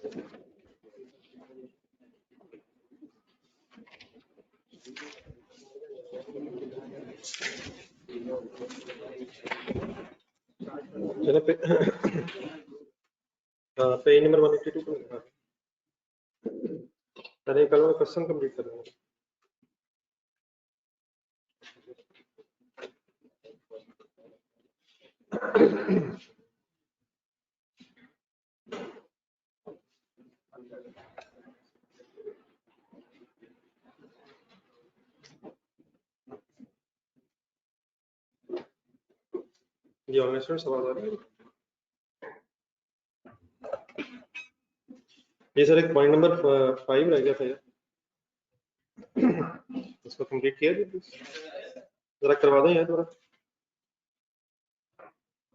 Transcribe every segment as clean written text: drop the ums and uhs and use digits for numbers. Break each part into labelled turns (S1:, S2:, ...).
S1: चलो page number 182 पे लिखा। अरे कल मैं क्वेश्चन कंप्लीट कर रहा हूँ। ये ऑनलाइन स्टूडेंट सवाल आ रहा है। ये सर एक पॉइंट नंबर 5 रह गया था यार, इसको कंप्लीट किया जरा करवा दें यार थोड़ा।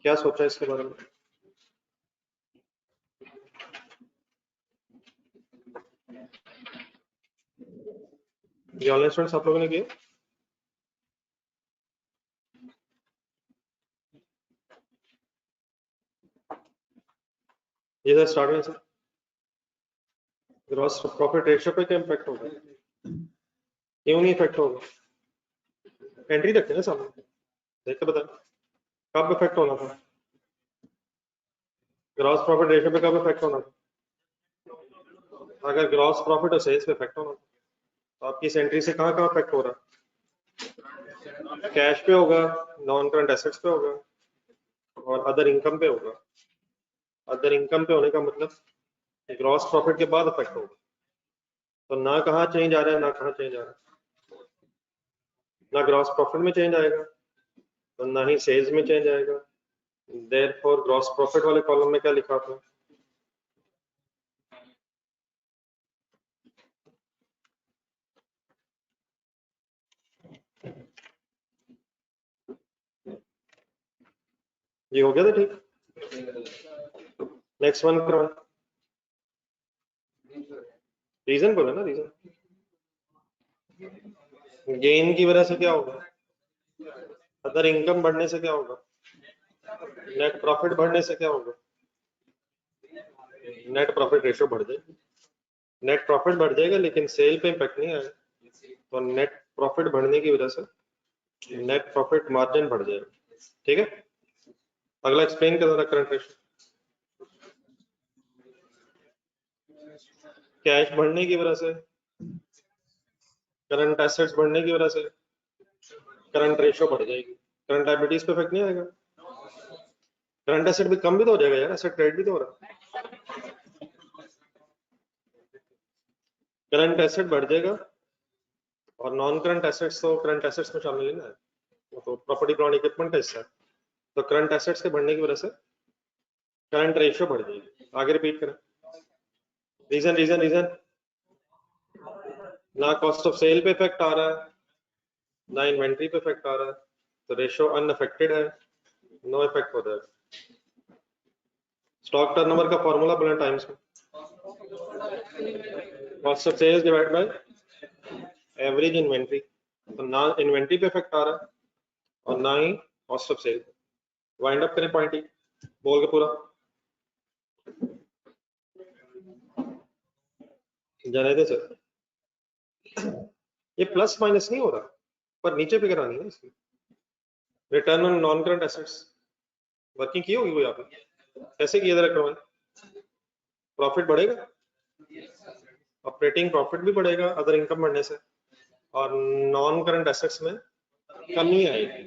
S1: क्या सोचा है इसके बारे में? ये ऑनलाइन स्टूडेंट्स आप लोगों ने किया? ये सर स्टार्ट में सर ग्रॉस प्रॉफिट रेशियो पे क्या इम्पैक्ट होगा? क्यों नहीं इफेक्ट होगा? एंट्री रखते हैं ना सामने, देख के बताएं कब इफेक्ट होना था। ग्रॉस प्रॉफिट रेशियो पे कब इफेक्ट होना था? अगर ग्रॉस प्रॉफिट और सेल्स पे इफेक्ट होना था तो आपकी इस एंट्री से कहाँ इफेक्ट हो रहा है? कैश पे होगा, नॉन करंट एसेट्स पे होगा और अदर इनकम पे होगा। अदर इनकम पे होने का मतलब ग्रॉस प्रॉफिट के बाद इफेक्ट होगा। तो ना कहाँ चेंज आ रहा है ना कहाँ चेंज आ रहा है, ना ग्रॉस प्रॉफिट में चेंज आएगा तो ना ही सेल्स में चेंज आएगा। देयरफॉर ग्रॉस प्रॉफिट वाले कॉलम में क्या लिखा आपने? ये हो गया था ठीक। नेक्स्ट वन करवाएं। रीजन बोले ना, रीजन गेन की वजह से क्या होगा? अदर इनकम बढ़ने से क्या होगा? नेट प्रॉफिट बढ़ने से क्या होगा? नेट प्रॉफिट रेशियो बढ़ जाएगी। नेट प्रॉफिट बढ़ जाएगा लेकिन सेल पे इम्पैक्ट नहीं आएगा। तो नेट प्रॉफिट बढ़ने की वजह से नेट प्रॉफिट मार्जिन बढ़ जाएगा। ठीक है, अगला एक्सप्लेन कर रहा करंट रेशियो। कैश बढ़ने की वजह से, करंट एसेट्स बढ़ने की वजह से करंट रेशियो बढ़ जाएगी। करंट लायबिलिटीज पे इफेक्ट नहीं आएगा। करंट एसेट भी कम भी तो हो जाएगा यार, एसेट क्रेडिट भी तो हो रहा है। करंट एसेट बढ़ जाएगा और नॉन करंट एसेट्स तो करंट एसेट्स में शामिल नहीं है, वो तो प्रॉपर्टी प्लांट इक्विपमेंट का हिस्सा है। तो करंट एसेट्स के बढ़ने की वजह से करंट रेशियो बढ़ जाएगी। आगे रिपीट करें। रीजन रीजन रीजन ना कॉस्ट ऑफ सेल पे इफेक्ट आ रहा है ना इन्वेंट्री पे इफेक्ट आ रहा है, तो रेशियो अनअफेक्टेड है, नो इफेक्ट हो जाएगा। स्टॉक टर्नओवर का फॉर्मूला बोलें टाइम्स में, cost of sales divide by average inventory. तो ना इन्वेंट्री पे इफेक्ट आ रहा है और ना ही cost of sale. Wind up करें पॉइंट ही बोल के पूरा जाने दे सर। ये प्लस माइनस नहीं हो रहा पर नीचे फिगर आनी है इसकी। Return on non current assets working की होगी वो यहाँ पे, कैसे किया जरा करवाएं। प्रॉफिट बढ़ेगा, ऑपरेटिंग प्रॉफिट भी बढ़ेगा अदर इनकम बढ़ने से, और नॉन करंट एसेट्स में कमी आएगी।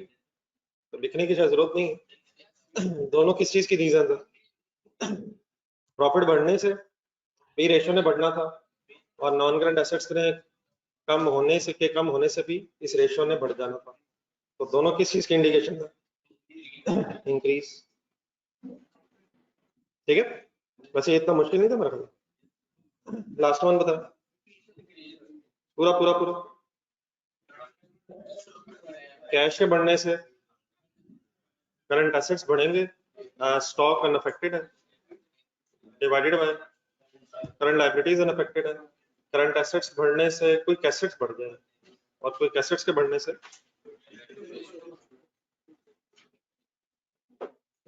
S1: तो लिखने की शायद जरूरत नहीं। दोनों किस चीज की रीजन है? प्रॉफिट बढ़ने से पी रेशियो ने बढ़ना था और नॉन करंट एसेट्स ने कम होने से भी इस रेशियो ने बढ़ जाना था। तो दोनों किस चीज की इंडिकेशन है? इंक्रीज। ठीक है, वैसे इतना मुश्किल नहीं था मेरे को। लास्ट वन बता, पूरा पूरा पूरा। कैश के बढ़ने से करंट एसेट्स बढ़ेंगे, स्टॉक अनअफेक्टेड है, divided by current liabilities unaffected है। करंट एसेट्स बढ़ने से क्विक एसेट्स बढ़ जाए और क्विक एसेट्स के बढ़ने से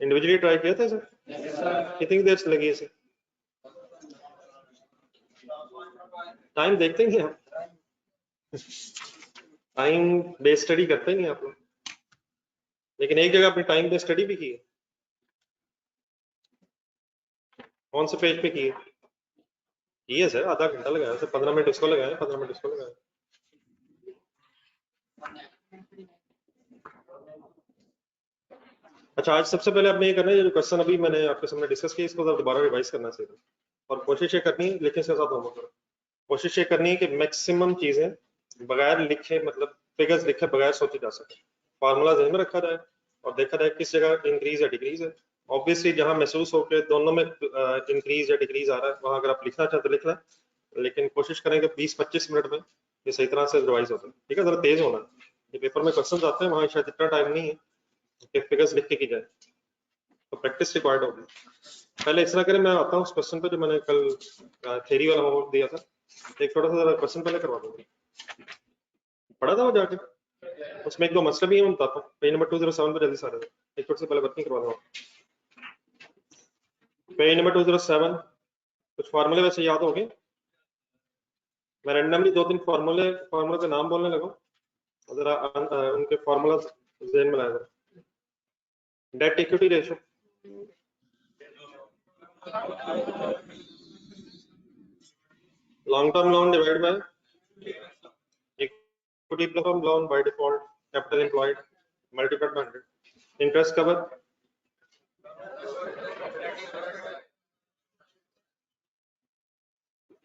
S1: इंडिविजुअली ट्राई किया था सर, कितनी देर से लगी है सर? टाइम देखते ही नहीं आप, टाइम बेस्ड स्टडी करते ही नहीं आप लोग। लेकिन एक जगह आपने टाइम बेस्ड स्टडी भी की है, कौन से पेज पे की है? सर आधा घंटा लगाया सर, 15 मिनट इसको लगाया, 15 मिनट इसको लगाया। अच्छा, आज सबसे पहले आपने ये करना है, ये जो क्वेश्चन अभी मैंने आपके सामने डिस्कस किया इसको दोबारा रिवाइज करना चाहिए, और कोशिश ये करनी है, लेकिन इसके साथ होमवर्क करो। कोशिश ये करनी है कि मैक्सिमम चीजें बगैर लिखे, मतलब फिगर्स लिखे बगैर सोची जा सके, फार्मूला ध्यान में रखा जाए और देखा जाए किस जगह इंक्रीज या डिक्रीज है। ऑब्वियसली जहां महसूस हो के दोनों में इंक्रीज या डिक्रीज आ रहा है, वहां अगर आप लिखना चाहते तो लिख लें, लेकिन कोशिश करें कि 20-25 मिनट में ये सही तरह से रिवाइज हो जाए। ठीक है, जरा तेज होना, ये पेपर में क्वेश्चन आते हैं, वहां शायद इतना टाइम नहीं है कि फिगर्स लिख के की जाए, तो प्रैक्टिस रिक्वायर्ड होगी। पहले इस तरह करें, मैं आता हूँ उस क्वेश्चन पे जो मैंने कल थ्योरी वाला होमवर्क दिया था, एक छोटा सा क्वेश्चन पहले करवा दूंगा, पढ़ा था वो जाके, उसमें एक दो मसले भी है, मैं बताता हूँ। पेज नंबर 207 पे जल्दी से आ रहे हैं, एक छोटे से पहले वर्किंग करवा दूंगा। पेज नंबर 207, कुछ फार्मूले वैसे याद हो गए? मैं रैंडमली 2-3 फार्मूले के नाम बोलने लगा, जरा उनके फार्मूला ज़हन में लाया। Date equity ratio, long term loan divide by equity plus loan by default capital employed multiplied by 100, interest cover,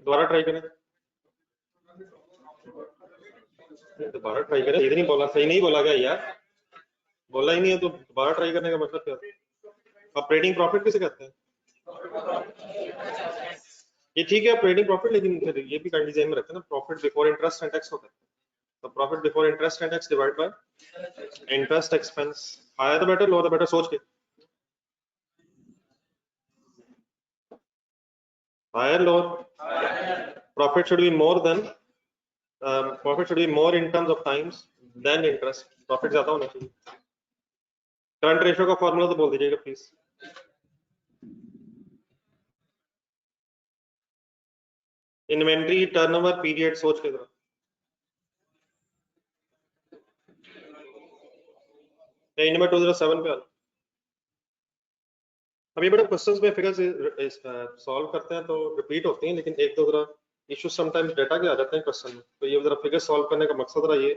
S1: दोबारा ट्राई करें, दोबारा ट्राई करें, इधर नहीं बोला, सही नहीं बोला गया यार, बोला ही नहीं है तो दोबारा ट्राई करने का मतलब क्या? ऑपरेटिंग प्रॉफिट किसे कहते हैं? ये ठीक है ऑपरेटिंग प्रॉफिट, लेकिन फिर ये भी काइंडली ध्यान में रखना, profit before interest and tax होता है, तो profit before interest and tax divide by interest expense, higher the better lower the better, सोच के, higher lower, profit should be more than profit should be more in terms of times than interest, profit ज्यादा होना चाहिए। Current ratio का formula तो बोल दीजिएगा please. Inventory turnover period, सोच के जरा, पेज नंबर 207 पे आ, अभी बड़े क्वेश्चंस में फिगर्स सॉल्व करते हैं तो रिपीट होती हैं, लेकिन एक दो जरा इश्यूज समटाइम्स डेटा के आ जाते हैं क्वेश्चन में, तो ये जरा फिगर सॉल्व करने का मकसद रहा ये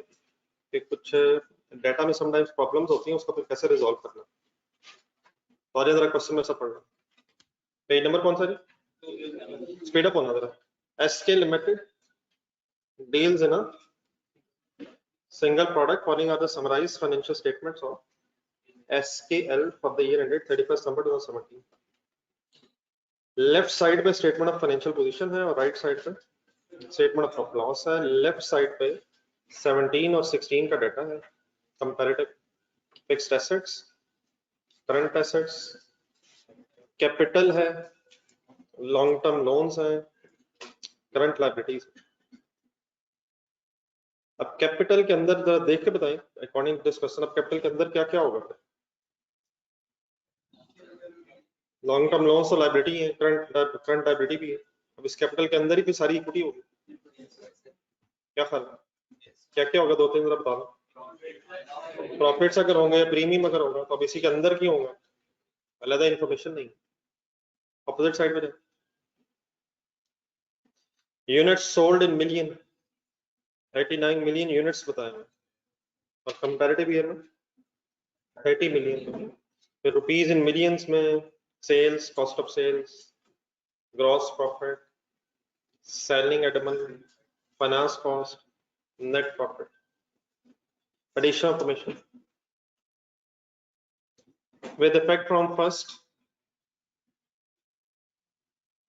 S1: कि कुछ डेटा में समटाइम्स प्रॉब्लम्स होती हैं, उसको फिर कैसे रिजॉल्व करना। तो आज जरा क्वेश्चन में सब पढ़ना। पेज नंबर कौन सा जी, स्पीड अप होना जरा। SK Limited deals in a single product following are the summarized financial statements of SKL for the year ended 31st December 2017। Left side पे स्टेटमेंट ऑफ फाइनेंशियल पोजीशन है और right side पे statement of loss है। Left side पे 17 और 16 का data है, comparative fixed assets, current assets, capital है, लॉन्ग टर्म लोन्स हैं, करंट लायबिलिटीज। अब कैपिटल के अंदर जरा देख के बताएं अकॉर्डिंग टू दिस क्वेश्चन, अब कैपिटल के अंदर क्या क्या होगा? लॉन्ग टर्म लोन्स तो लायबिलिटी है, करंट लायबिलिटी भी है। अब इस कैपिटल के अंदर ही सारी इक्विटी होगी, क्या ख्याल है? क्या क्या होगा, दो तीन जरा बता दो। प्रॉफिट्स अगर होंगे, प्रीमियम अगर होगा, तो अब इसी के अंदर क्यों होगा? अलग इन्फॉर्मेशन नहीं। अपोजिट साइड में units sold in million, 39 million units बताए हैं, और कंपैरेटिव ईयर में 30 मिलियन। फिर रुपीज इन मिलियंस में sales, cost of sales, gross profit, selling admin, finance cost, net profit. Additional information with effect from 1st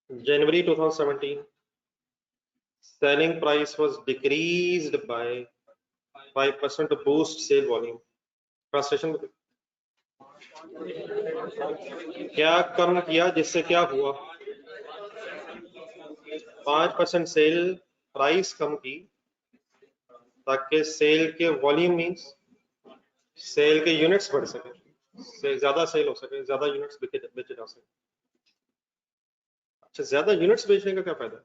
S1: January 2017, selling price was decreased by 5% to boost sale volume। Translation क्या कम किया जिससे क्या हुआ? 5% sale price कम की ताकि cell के volume means cell के units बढ़ सके, ज्यादा सेल हो सके, ज्यादा यूनिट्स बेचे जा सके। अच्छा, ज्यादा यूनिट्स बेचने का क्या फायदा?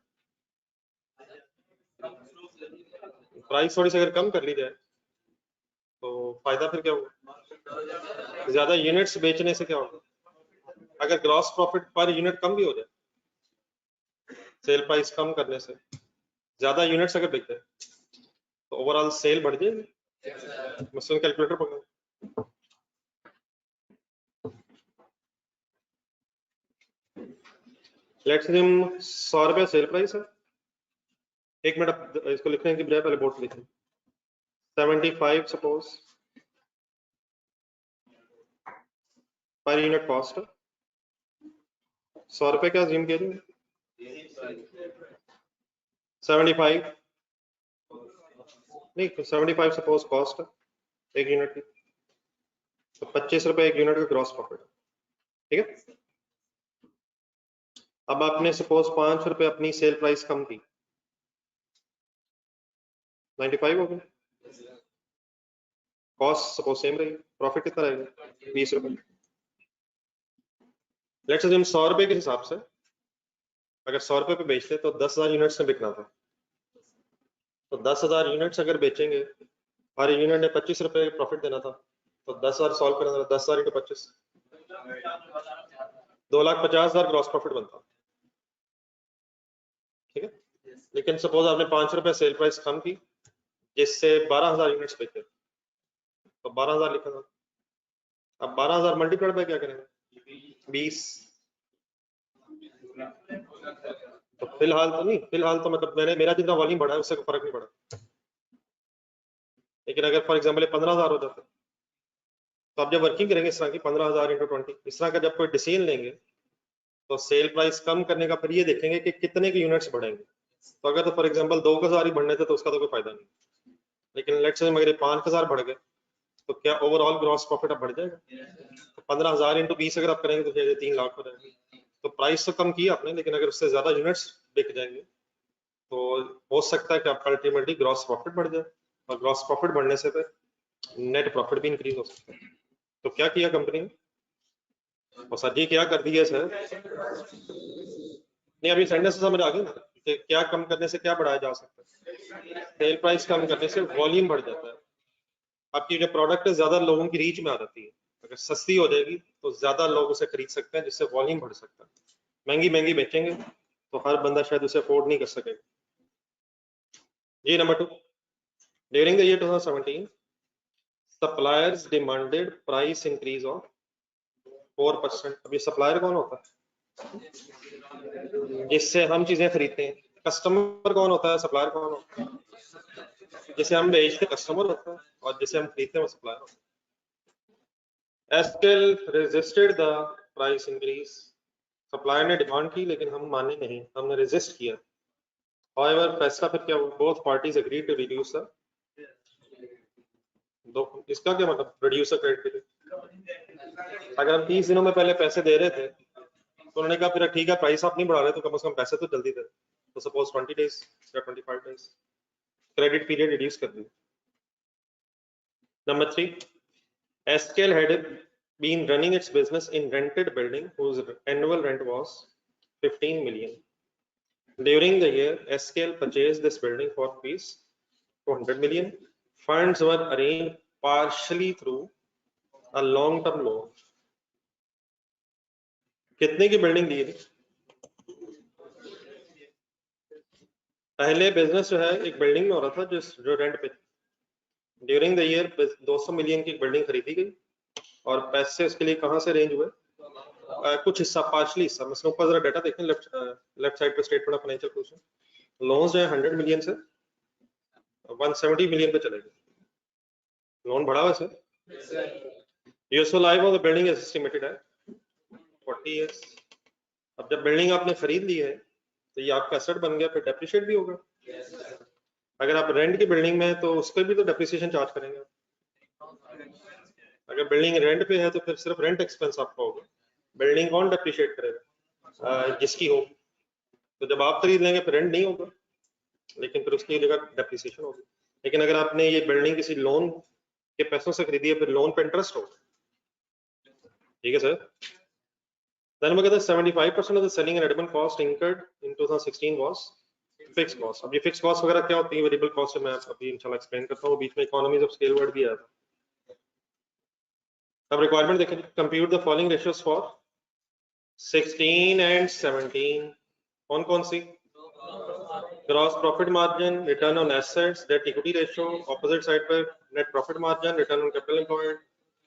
S1: प्राइस थोड़ी सी अगर कम कर ली जाए तो फायदा फिर क्या होगा? ज्यादा यूनिट्स बेचने से क्या होगा? अगर ग्रॉस प्रॉफिट पर यूनिट कम भी हो जाए, सेल प्राइस कम करने से ज्यादा यूनिट्स अगर बिकते तो ओवरऑल सेल बढ़ जाएगी। मसलन कैलकुलेटर पकड़ो, लेट्स अज्यूम 100 रुपये सेल प्राइस है। एक मिनट इसको लिखने की बजाय पहले बोर्ड लिखें। 75 सपोज पर यूनिट कॉस्ट, 100 रुपये का अज्यूम किया 75 नहीं, 75 सपोज कॉस्ट एक यूनिट की, तो 25 रुपए एक यूनिट का ग्रॉस प्रॉफिट है, ठीक है। अब आपने सपोज 5 रुपए अपनी सेल प्राइस कम की, 95 हो गई, कॉस्ट सपोज सेम रही, प्रॉफिट कितना रहेगा? 20 रुपए। लेट्स अज्यूम 100 रुपए के हिसाब से अगर 100 रुपए पे बेचते तो 10,000 यूनिट्स में बिकना था, तो 10,000 यूनिट्स अगर बेचेंगे, हर यूनिट ने 25 रुपए प्रॉफिट देना था, तो 10,000 सॉल्व करना था, 10,000 इंटू 25, 2,50,000 ग्रॉस प्रॉफिट बनता, ठीक है। लेकिन सपोज आपने 5 रुपए सेल प्राइस कम की जिससे 12,000 यूनिट्स बेचे, तो 12,000 लिखा था। अब 12,000 मल्टीप्लाइड बाय क्या करेंगे? 20। तो फिलहाल तो नहीं, फिलहाल तो मतलब मेरा जितना वॉल्यूम बढ़ा है उससे कोई फर्क नहीं पड़ा, लेकिन अगर फॉर एग्जाम्पल 15,000 हो जाता तो आप जब वर्किंग करेंगे इस तरह की 15,000 इंटू 20 इस तरह का जब कोई डिसीजन लेंगे तो सेल प्राइस कम करने का फिर ये देखेंगे कि कितने के यूनिट्स बढ़ेंगे। तो अगर तो फॉर एग्जाम्पल 2,000 ही बढ़ने थे तो उसका तो कोई फायदा नहीं, लेकिन लेट्स से अगर 5,000 बढ़ गए तो क्या ओवरऑल ग्रॉस प्रॉफिट अब बढ़ जाएगा? तो 15,000 इंटू 20 अगर आप करेंगे तो फिर 3 लाख हो जाएगा। तो प्राइस तो कम किया आपने, लेकिन अगर उससे ज्यादा यूनिट्स बिक जाएंगे तो हो सकता है कि आपका अल्टीमेटली ग्रॉस प्रॉफिट बढ़ जाए, और ग्रॉस प्रॉफिट बढ़ने से फिर नेट प्रॉफिट भी इंक्रीज हो सकता है। तो क्या किया कंपनी ने? और सर जी क्या कर दिया सर? नहीं, अभी सेंटेंस समझ आ गई ना कि क्या कम करने से क्या बढ़ाया जा सकता है? सेल प्राइस कम करने से वॉल्यूम बढ़ जाता है, आपकी जो प्रोडक्ट है ज्यादा लोगों की रीच में आ जाती है। अगर सस्ती हो जाएगी तो ज्यादा लोग उसे खरीद सकते हैं, जिससे वॉल्यूम बढ़ सकता है। महंगी महंगी बेचेंगे तो हर बंदा शायद उसे अफोर्ड नहीं कर सकेगा। जी number 2, during the year 2017 suppliers demanded price increase of 4%। अब ये सप्लायर कौन होता है? जिससे हम चीजें खरीदते हैं। कस्टमर कौन होता है? सप्लायर कौन होता है? जिसे हम बेचते कस्टमर होता है और जिसे हम खरीदते हैं वो सप्लायर होता है। SQL resisted the price increase, supplier ने डिमांड की लेकिन हम माने नहीं, हमने रेजिस्ट किया। हाउएवर फैसला फिर क्या हुआ? Both parties agreed to reduce the, इसका क्या मतलब? Reduce the credit period. अगर हम 30 दिनों में पहले पैसे दे रहे थे तो उन्होंने कहा फिर ठीक है प्राइस आप नहीं बढ़ा रहे तो कम से कम पैसे तो जल्दी दे, तो सपोज 20 डेज या 25 डेज क्रेडिट पीरियड रिड्यूस कर दी। नंबर 3, एस्केल had been running its business in rented building whose annual rent was 15 million. During the year, SKL purchased this building for rupees 200 million. Funds were arranged partially through a long-term loan. कितने की building ली थी? पहले business जो है एक building में हो रहा था जो रेंट पे। ड्यूरिंग द ईयर 200 मिलियन की बिल्डिंग खरीदी गई और पैसे उसके लिए कहां से अरेंज हुए? कुछ हिस्सा, पार्शली हिस्सा। मतलब ऊपर जरा डाटा देखें, लेफ्ट साइड पे statement of financial position, loans जो है 100 मिलियन से 170 मिलियन पे चले गए। लोन बढ़ा वैसे। Useful life of the building is estimated है 40 इयर्स। अब जब बिल्डिंग आपने खरीद ली है तो ये आपका एसेट बन गया, फिर डेप्रिशिएट भी होगा। अगर आप रेंट की बिल्डिंग में है तो उस पर भी तो डेप्रिसिएशन चार्ज करेंगे। अगर बिल्डिंग रेंट पे है तो फिर सिर्फ रेंट एक्सपेंस आपका होगा, बिल्डिंग कौन डेप्रिशिएट करेगा? जिसकी हो। तो जब आप खरीद लेंगे फिर रेंट नहीं होगा, लेकिन फिर उसकी जगह डेप्रिसिएशन होगी। लेकिन अगर आपने ये बिल्डिंग किसी लोन के पैसों से खरीदी है फिर लोन पे इंटरेस्ट होगा, ठीक है sir. Then we get the 75% of the selling and admin cost incurred in 2016 was fix cost. अब ये फिक्स कॉस्ट वगैरह क्या होती है, वेरिएबल कॉस्ट मैं अभी इंशाल्लाह एक्सप्लेन करता हूँ। बीच में इकोनॉमीज ऑफ स्केल वर्ड भी आया था। अब रिक्वायरमेंट देखें, compute the following ratios for 16 and 17। कौन कौन सी? Gross profit margin, return on assets, debt equity ratio, opposite side पर net profit margin, return on capital employed,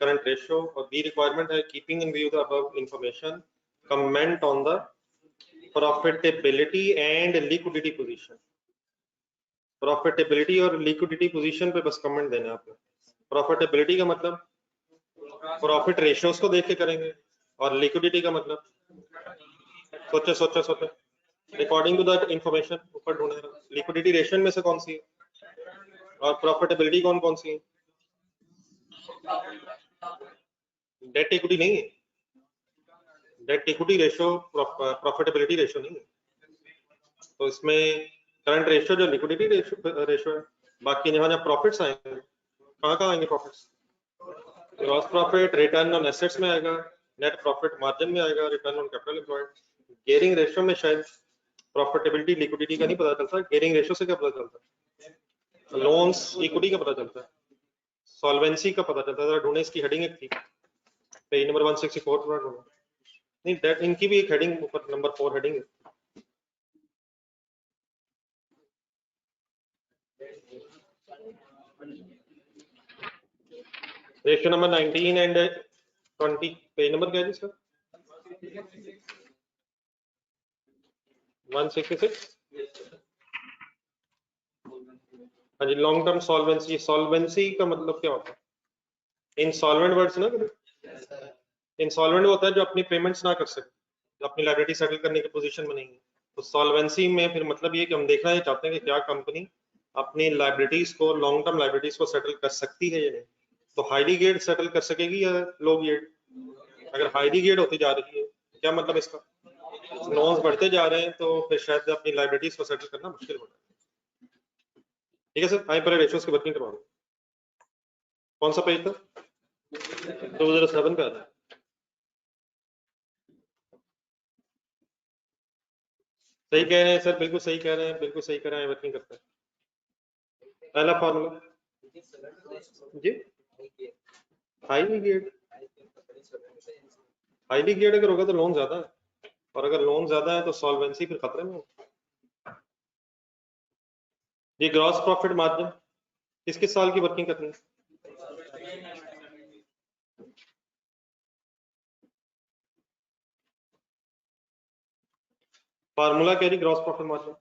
S1: current ratio. और बी रिक्वायरमेंट है, keeping in view the above information, comment on the profitability and liquidity position. Profitability और liquidity position पे बस comment देना आपने। Profitability का मतलब प्रॉफिट रेशियोज को देख के करेंगे, और लिक्विडिटी का मतलब सोचे सोचे सोचे अकॉर्डिंग टू दैट इंफॉर्मेशन ऊपर ढूंढेगा। लिक्विडिटी रेशियो में से कौन सी है और प्रॉफिटेबिलिटी कौन कौन सी है? डेट इक्विटी नहीं है, date equity ratio profitability ratio नहीं है। तो इसमें करंट रेशियो जो लिक्विडिटी रेशियो है। बाकी जहाँ जहाँ प्रॉफिट्स आएंगे, कहाँ आएंगे profits? Gross profit, return on assets में आएगा, नेट प्रॉफिट मार्जिन में आएगा, return on capital employed. Gearing ratio में शायद प्रॉफिटेबिलिटी लिक्विडिटी का नहीं पता चलता। गियरिंग रेशियो से क्या पता चलता है? लोन्स इक्विटी का पता चलता है, सॉल्वेंसी का पता चलता है। ढूंढे, इसकी हेडिंग एक थी पेज नंबर 164 पर ढूंढो। नहीं, डेट इनकी भी एक हेडिंग ऊपर नंबर 4 हेडिंग है। Ratio number 19 and 20, page number क्या है इसका? 166। हाँ जी, लॉन्ग टर्म सॉल्वेंसी। सॉल्वेंसी का मतलब क्या होता है? इंसॉल्वेंट वर्ड्स ना, इंसॉल्वेंट होता है जो अपनी पेमेंट्स ना कर सके, जो अपनी लायबिलिटी सेटल करने की पोजीशन में नहीं है। तो सॉल्वेंसी में फिर मतलब ये कि हम देखना ये चाहते हैं कि क्या कंपनी अपनी लायबिलिटीज को, लॉन्ग टर्म लायबिलिटीज को सेटल कर सकती है या नहीं। तो हाईली गियर्ड सेटल कर सकेगी या लो गियर्ड? अगर हाईली गियर्ड होती जा रही है, क्या मतलब इसका? लोन्स बढ़ते जा रहे हैं तो फिर शायद अपनी लायबिलिटीज को सेटल करना मुश्किल हो जाए। ठीक है सर, आइए पहले रेशियोज की वर्किंग करवा दो। कौन सा पेज था? 2007 का था। सही कह रहे हैं सर, बिल्कुल सही कह रहे हैं, बिल्कुल सही कह रहे हैं, वर्किंग करता है। पहला फॉर्मूला जी, हाईली गियर्ड। हाईली गियर्ड अगर होगा तो लोन ज्यादा है, और अगर लोन ज्यादा है तो सॉल्वेंसी फिर खतरे में है। ये ग्रॉस प्रॉफिट मार्जिन किस किस साल की वर्किंग करनी है? फार्मूला क्या है gross profit margin?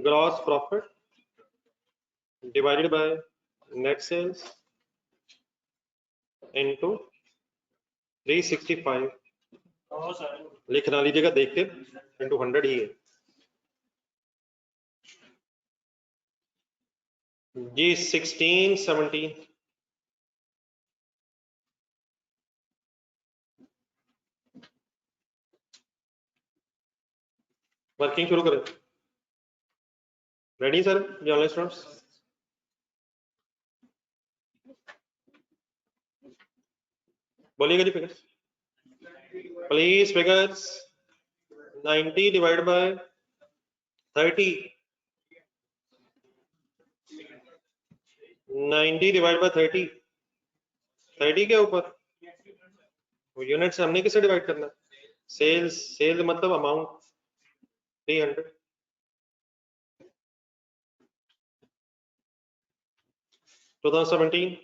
S1: Gross profit divided by net sales into 365, लिखना लीजिएगा देख के, इनटू 100 ही है जी। 16 17 वर्किंग शुरू करें। रेडी सर जी ऑनलाइन स्टूडेंट्स? बोलिएगा जी figures please. Figures 90 divide by 30, 90 divide by 30, 30 के ऊपर वो यूनिट से हमने किसे डिवाइड करना है? सेल्स, सेल मतलब amount 300। 2017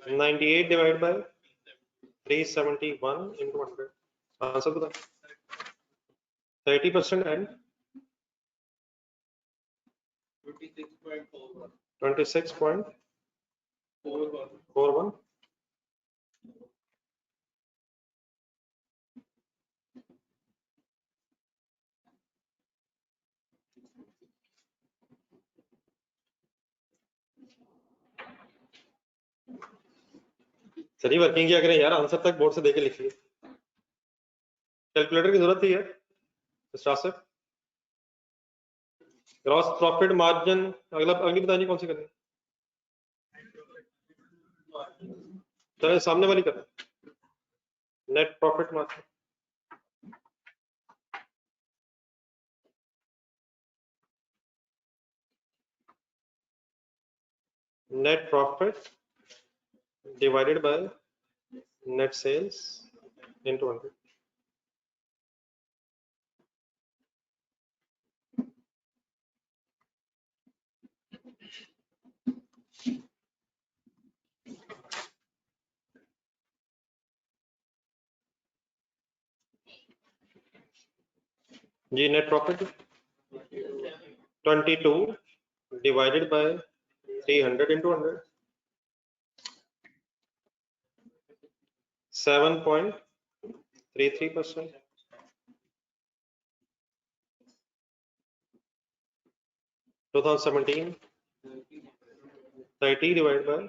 S1: 98 divide by 371 into 100, answer बता। 30% एंड 26.41। चलिए वर्किंग किया करें यार, आंसर तक बोर्ड से देके लिखिए। कैलकुलेटर की जरूरत ही है से। ग्रॉस प्रॉफिट मार्जिन अगली बताइए कौन सी करनी? चलो सामने वाली करना। Net profit margin, net profit divided by net sales into 100। जी net profit 22 divided by 300 into 100, 7.33%। 2017 30 divided by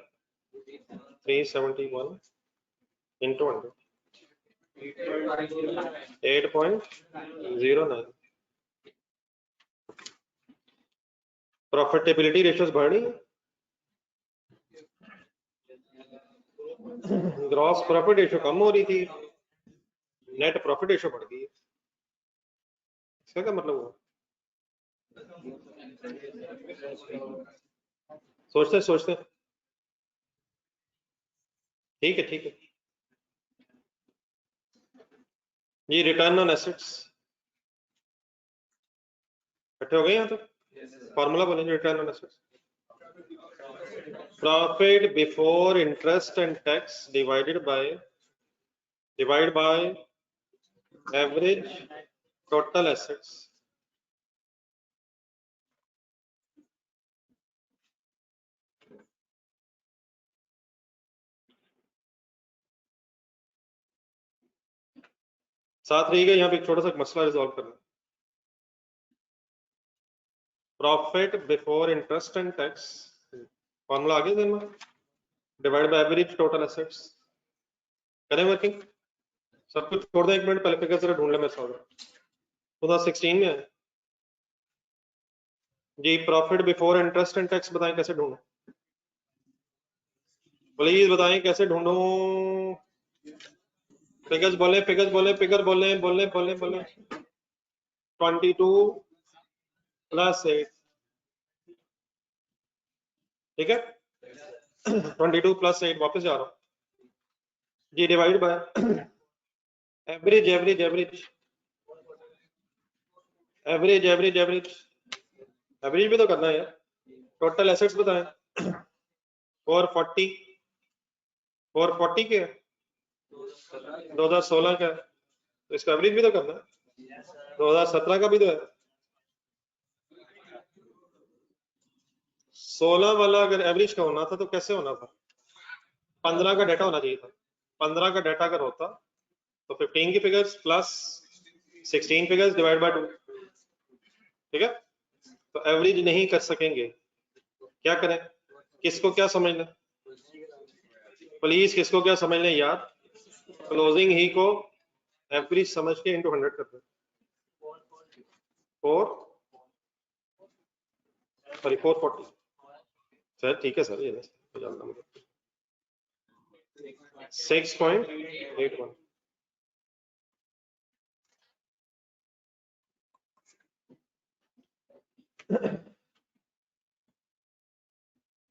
S1: 371 into 100, 8.09। Profitability ratios बढ़ रही है, ग्रॉस प्रॉफिट रेशियो कम हो रही थी, नेट प्रॉफिट रेशियो बढ़ गई है। इसका क्या मतलब हुआ? सोचते ठीक है जी। रिटर्न ऑन एसेट्स इकट्ठे हो गए यहाँ तक? फॉर्मूला बोलेंगे return on assets, profit before interest and tax divide by average total assets साथ रहिएगा। यहाँ पे एक छोटा सा मसला रिजॉल्व करना। Profit before interest and tax formula आगे दिन में divide by average total assets. करें वर्किंग? सब कुछ छोड़ दें, एक मिनट पहले फिगर जरा ढूंढ ले मेरे साथ। 2016 में है जी। Profit before interest and tax बताएं कैसे ढूंढूं, प्लीज बताएं कैसे ढूंढूं। फिगर्स बोले 22 प्लस 8, ठीक है 22 प्लस 8 वापस जा रहा हूँ जी। Divide by average average average average average average average भी तो करना है यार। टोटल एसेट्स बताएं 440 के 2016 का, तो इसका एवरेज भी तो करना है। 2017 का भी तो है। 16 वाला अगर एवरेज का होना था तो कैसे होना था? 15 का डाटा होना चाहिए था। 15 का डाटा अगर होता तो 15 की figures plus 16 figures divide by 2, ठीक है। तो एवरेज नहीं कर सकेंगे, क्या करें? किसको क्या समझ लें प्लीज, किसको क्या समझ लें यार? क्लोजिंग ही को एवरेज समझ के इनटू 100 कर दें। 440 सर, ठीक है सर, ये 6.81।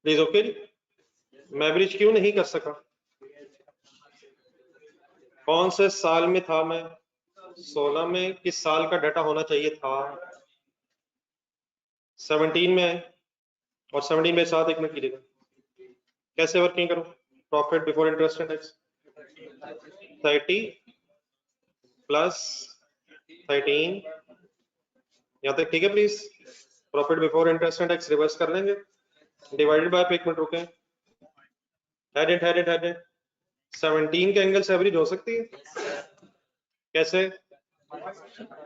S1: प्लीज ओके जी। मैं एवरेज क्यों नहीं कर सका? कौन से साल में था मैं? 16 में। किस साल का डाटा होना चाहिए था? 17 में है, और 17 में साथ एक मिनट कीजिएगा। कैसे वर्किंग करूं? Profit before interest and tax 30 plus 13, यहाँ तक ठीक है please. Profit before interest and tax reverse कर लेंगे, डिवाइडेड बाय, एक मिनट रुके, हेडेड 17 के एंगल से एवरेज हो सकती है कैसे?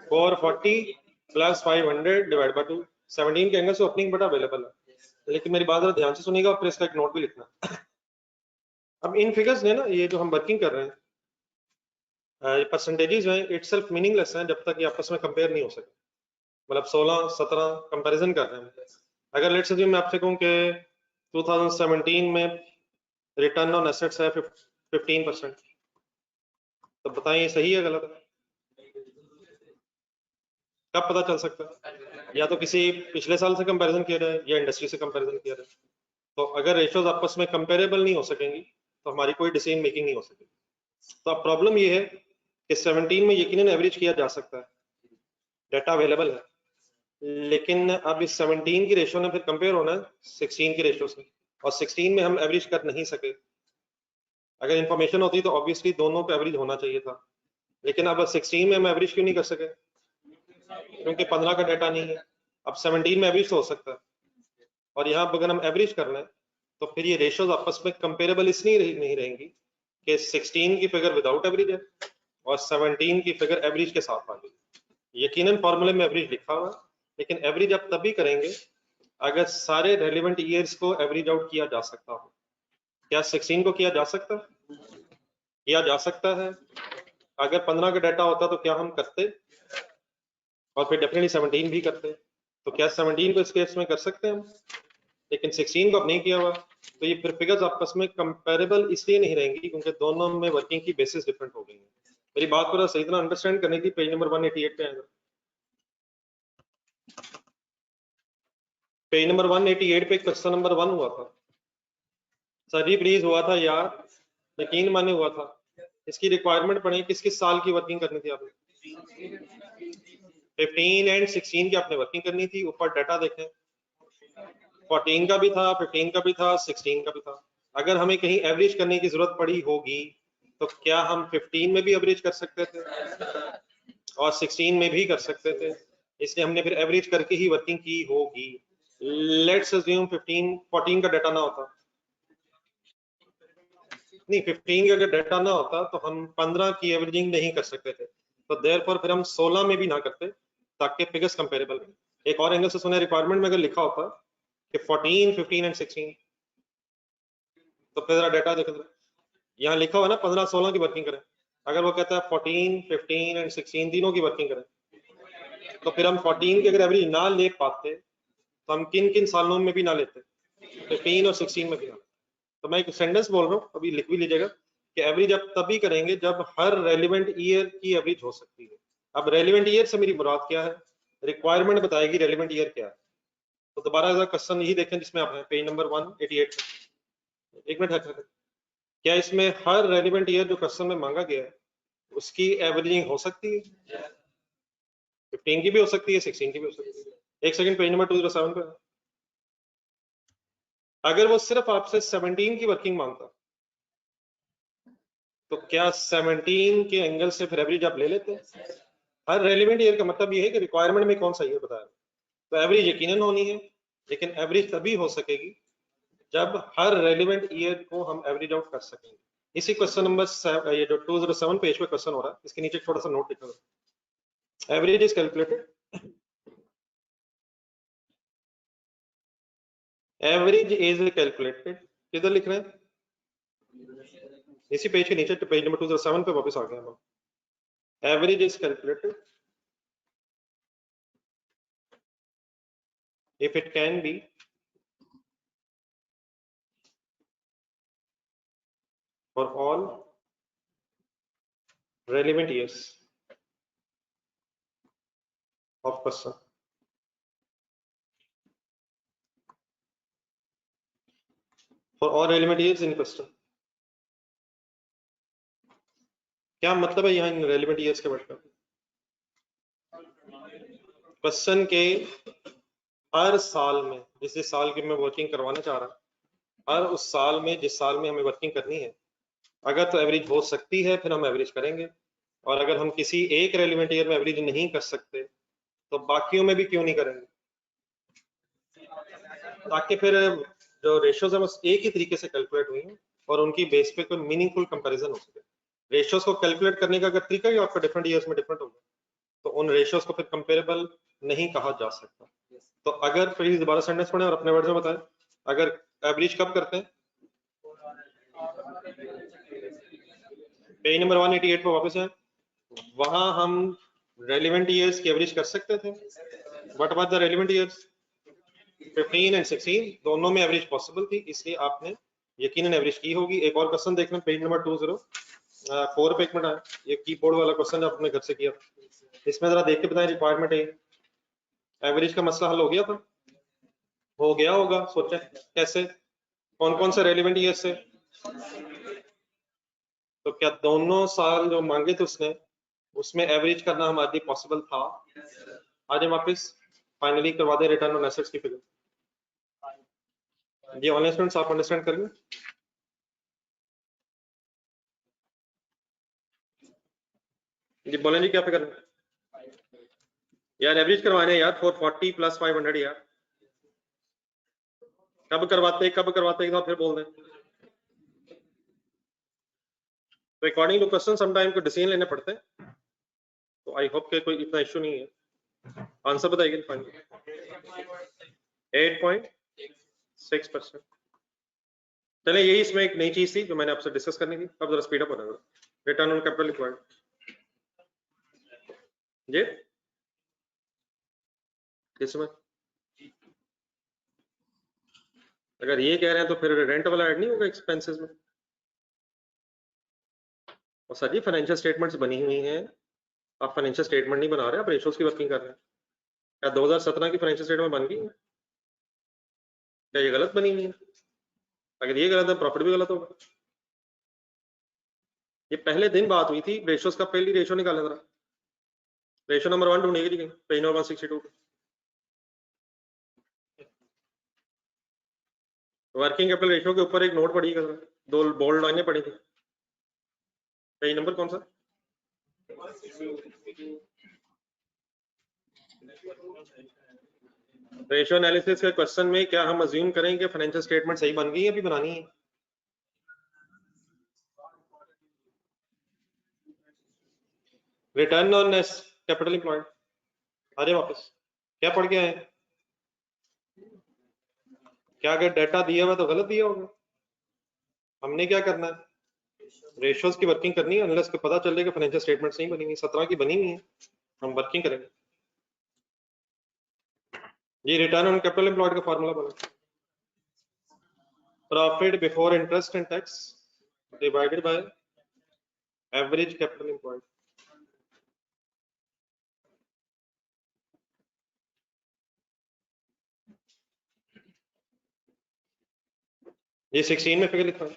S1: 440 प्लस 500 डिवाइड बाय 2। 17 के एंगल से ओपनिंग बटा अवेलेबल है, लेकिन मेरी बात ध्यान से सुनिएगा और फिर इसका एक नोट भी लिखना। अब इन फिगर्स ने ना, ये जो हम वर्किंग कर रहे हैं, ये परसेंटेजेस हैं, इटसेल्फ मीनिंगलेस हैं जब तक ये आपस में कंपेयर नहीं हो सके। मतलब 16 17 कंपैरिजन कर रहे हैं। अगर लेट्स अज्यूम मैं आपसे कहूं कि 2017 में रिटर्न ऑन एसेट्स है 15%, तो बताएं ये सही है गलत है? कब पता चल सकता है? या तो किसी पिछले साल से कंपैरिजन किया जाए या इंडस्ट्री से कंपैरिजन किया जाए। तो अगर रेशियोज आपस में कंपेरेबल नहीं हो सकेंगी तो हमारी कोई डिसीजन मेकिंग नहीं हो सकेगी। तो अब प्रॉब्लम ये है कि 17 में यकीनन एवरेज किया जा सकता है, डाटा अवेलेबल है, लेकिन अब इस 17 की रेशियो ने फिर कंपेयर होना है 16 की रेशियो से, और 16 में हम एवरेज कर नहीं सके। अगर इंफॉर्मेशन होती तो ऑब्वियसली दोनों पे एवरेज होना चाहिए था, लेकिन अब 16 में हम एवरेज क्यों नहीं कर सके? क्योंकि 15 का डाटा नहीं है। अब 17 में एवरेज तो हो सकता है, और यहाँ अगर हम एवरेज कर लें तो फिर ये रेशियोज आपस में कंपेरेबल इसलिए नहीं रहेंगी कि 16 की फिगर विदाउट एवरेज है और 17 की फिगर एवरेज के साथ आ गई। यकीनन फॉर्मूले में एवरेज लिखा हुआ है, लेकिन एवरेज आप तभी करेंगे अगर सारे रेलिवेंट ईयर्स को एवरेज आउट किया जा सकता हो। क्या 16 को किया जा सकता है? किया जा सकता है। अगर 15 का डाटा होता तो क्या हम करते? और फिर डेफिनेटली 17 भी करते। तो क्या 17 को इस केस में कर सकते हैं हम, लेकिन 16 को अब नहीं किया हुआ। तो ये फिर फिगर्स आपस में कंपेरेबल इसलिए नहीं रहेंगी क्योंकि दोनों में वर्किंग की बेसिस डिफरेंट हो गई है। मेरी बात पूरा सही तरह अंडरस्टैंड करने की, पेज नंबर 188 पे आएगा। पेज नंबर 188 पे क्वेश्चन नंबर 1 हुआ था। सर जी प्लीज हुआ था यार, यकीन माने हुआ था। इसकी रिक्वायरमेंट पढ़े, किस किस साल की वर्किंग करनी थी आपने? 15 एंड 16 की आपने वर्किंग करनी थी। ऊपर डाटा देखें, 14 का भी था, 15 का भी था, 16 का भी था। अगर हमें कहीं एवरेज करने की जरूरत पड़ी होगी तो क्या हम 15 में भी एवरेज कर सकते थे और 16 में भी कर सकते थे, इसलिए हमने फिर एवरेज करके ही वर्किंग की होगी। लेट्स अज्यूम 14 का डाटा ना होता, नहीं 15 का अगर डाटा ना होता तो हम 15 की एवरेजिंग नहीं कर सकते थे, तो देयरफॉर फिर हम 16 में भी ना करते ताकि फिगर्स कंपेरेबल रहे। एक और एंगल से सुना, रिक्वायरमेंट में अगर लिखा होता कि 14, 15 एंड 16, तो फिर जरा डाटा देख, यहाँ लिखा हुआ ना 15, 16 की वर्किंग करें। अगर वो कहता है 14, 15 एंड 16 तीनों की वर्किंग करें, तो फिर हम 14 की अगर एवरेज ना ले पाते तो हम किन किन सालों में भी ना लेते, 15 और 16 में भी ना लेते। तो मैं एक सेंटेंस बोल रहा हूँ, अभी लिख भी लीजिएगा कि एवरेज अब तभी करेंगे जब हर रेलिवेंट ईयर की एवरेज हो सकती है। अब रेलिवेंट ईयर से मेरी मुराद क्या है? रिक्वायरमेंट बताएगी रेलिवेंट ईयर क्या है। तो दोबारा क्वेश्चन यही देखें जिसमें आप हैं, पेज नंबर 188। एक मिनट है, क्या इसमें हर रेलिवेंट ईयर जो क्वेश्चन में मांगा गया है उसकी एवरेजिंग हो सकती है? 15 की भी हो सकती है, 16 की भी हो सकती है। एक सेकंड, पेज नंबर 207 पे। अगर वो सिर्फ आपसे 17 की वर्किंग मांगता तो क्या 17 के एंगल से फिर एवरेज आप ले लेते? हर रेलिवेंट ईयर का मतलब ये है कि रिक्वायरमेंट में कौन सा ईयर बताया, तो एवरेज यकीनन होनी है, लेकिन एवरेज तभी हो सकेगी जब हर रेलिवेंट ईयर को हम एवरेज आउट कर सकेंगे। इसी क्वेश्चन नंबर ये जो 207 पेज पे क्वेश्चन हो रहा है, इसके नीचे थोड़ा सा नोट लिखा है, average is calculated, average is calculated, किधर लिख रहे हैं? इसी पेज के नीचे, पेज नंबर 207 पे वापस आ गए हम। Average is calculated if it can be for all relevant years of question. For all relevant years in question. क्या मतलब है यहाँ इन रेलिवेंट ईयर्स के वर्ड का? क्वेश्चन के हर साल में, जिस साल की मैं वर्किंग करवाना चाह रहा हूँ, हर उस साल में जिस साल में हमें वर्किंग करनी है, अगर तो एवरेज हो सकती है फिर हम एवरेज करेंगे, और अगर हम किसी एक रेलिवेंट ईयर में एवरेज नहीं कर सकते तो बाकियों में भी क्यों नहीं करेंगे, ताकि फिर जो रेशियोज है बस एक ही तरीके से कैलकुलेट हुई हैं और उनकी बेस पे कोई मीनिंगफुल कंपैरिजन हो सके। रेशियोज को कैलकुलेट करने का अगर तरीका ही आपका डिफरेंट ईयर्स में डिफरेंट होगा तो उन रेशियोज को फिर कंपेरेबल नहीं कहा जा सकता। तो अगर प्लीज दोबारा सेंटेंस पढ़ें और अपने वर्ड्स में बताएं, अगर एवरेज कब करते हैं? पेज नंबर 188 पर वापस है, वहां हम रेलिवेंट ईयर्स की एवरेज कर सकते थे। What was the relevant years? 15 and 16 दोनों में एवरेज पॉसिबल थी, इसलिए आपने यकीनन एवरेज की होगी। एक और क्वेश्चन देख लें, पेज नंबर 20 4 पे 1 मिनट आया, ये कीबोर्ड वाला क्वेश्चन जो आपने घर से किया, इसमें जरा देख के बताएं रिक्वायरमेंट है, एवरेज का मसला हल हो गया था, हो गया होगा, सोचें कैसे, कौन कौन से रेलिवेंट ईयर से, तो क्या दोनों साल जो मांगे थे उसने, उसमें एवरेज करना हमारे लिए पॉसिबल था? आज हम वापस फाइनली करवा दें रिटर्न ऑन एसेट्स की फिगर। ये ऑनलाइन स्टूडेंट्स आप अंडरस्टैंड करेंगे? जी बोलें जी, क्या फिगर है यार? एवरेज करवाने यार 440 प्लस 500 यार, कब करवाते एक बार फिर बोल दें, तो अकॉर्डिंग टू क्वेश्चन समटाइम को डिसीजन लेने पड़ते हैं, तो आई होप के कोई इतना इशू नहीं है। आंसर बताइए फाइनल। 8.6%। चले यही इसमें एक नई चीज थी जो मैंने आपसे डिस्कस करनी थी, अब जरा स्पीड अप होना, रिटर्न ऑन कैपिटल एम्प्लॉयड जी किसमें, अगर ये कह रहे हैं तो फिर रेंट वाला ऐड नहीं होगा एक्सपेंसेस में? और सर जी फाइनेंशियल स्टेटमेंट्स बनी हुई हैं, आप फाइनेंशियल स्टेटमेंट नहीं बना रहे, आप रेशियोज की वर्किंग कर रहे हैं। क्या 2017 की फाइनेंशियल स्टेटमेंट बन गई है? क्या ये गलत बनी हुई है? अगर ये गलत है प्रॉफिट भी गलत होगा। ये पहले दिन बात हुई थी रेशियोज का, पहली रेशियो निकालें जरा, रेशियो नंबर 1 ढूंढेगी जी page number 162, working capital ratio के ऊपर एक नोट पड़ी, 2 बोल्ड लाइनें पड़ी थी, पेज नंबर कौन सा? रेशियो एनालिसिस के क्वेश्चन में क्या हम अज्यूम करें कि फाइनेंशियल स्टेटमेंट सही बन गई है, अभी बनानी है? रिटर्न ऑन कैपिटल एम्प्लॉयड, अरे वापस क्या पढ़ के आए? क्या अगर डाटा दिया हुआ तो गलत दिया होगा? हमने क्या करना है, रेशियोज की वर्किंग करनी है, अनलेस को पता चले कि फाइनेंशियल स्टेटमेंट नहीं बनी हुई, 17 की बनी हुई है, हम वर्किंग करेंगे। ये रिटर्न ऑन कैपिटल एम्प्लॉयड का फार्मूला बना, profit before interest and tax divided by average capital employed. ये 16 में फिगर लिखा है,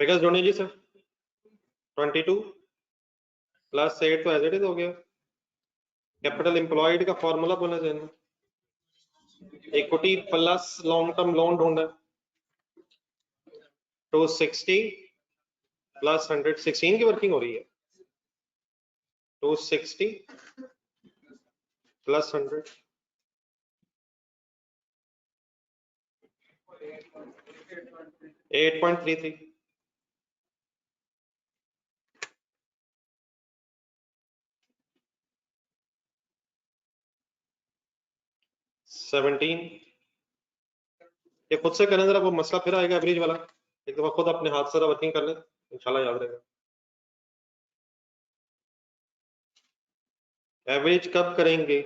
S1: फिगर्स जोड़िए जी सर। 22 प्लस 8 तो एज इट इज हो गया, कैपिटल एम्प्लॉयड का फॉर्मूला बोला जाए, equity plus long term loan ढूंढा, 260 प्लस 100, 16 की वर्किंग हो रही है, 260 प्लस 100, 8.33, 17। ये खुद से करें जरा, वो मसला फिर आएगा एवरेज वाला, एक दफा खुद अपने हाथ से वर्किंग कर लें, इंशाल्लाह याद रहेगा। एवरेज कब करेंगे,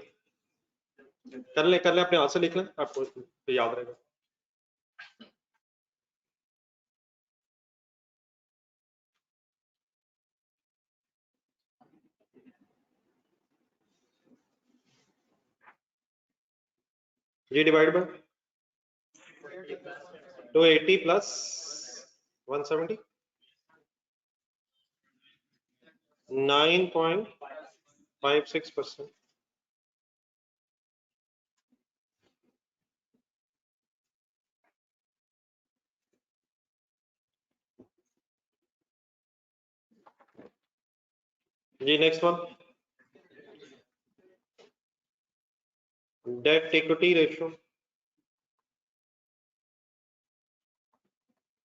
S1: कर ले अपने हाथ से लिख लें, आपको तो याद रहेगा। ये डिवाइड बाय 280 प्लस 170, 9.56%। जी next one, debt equity ratio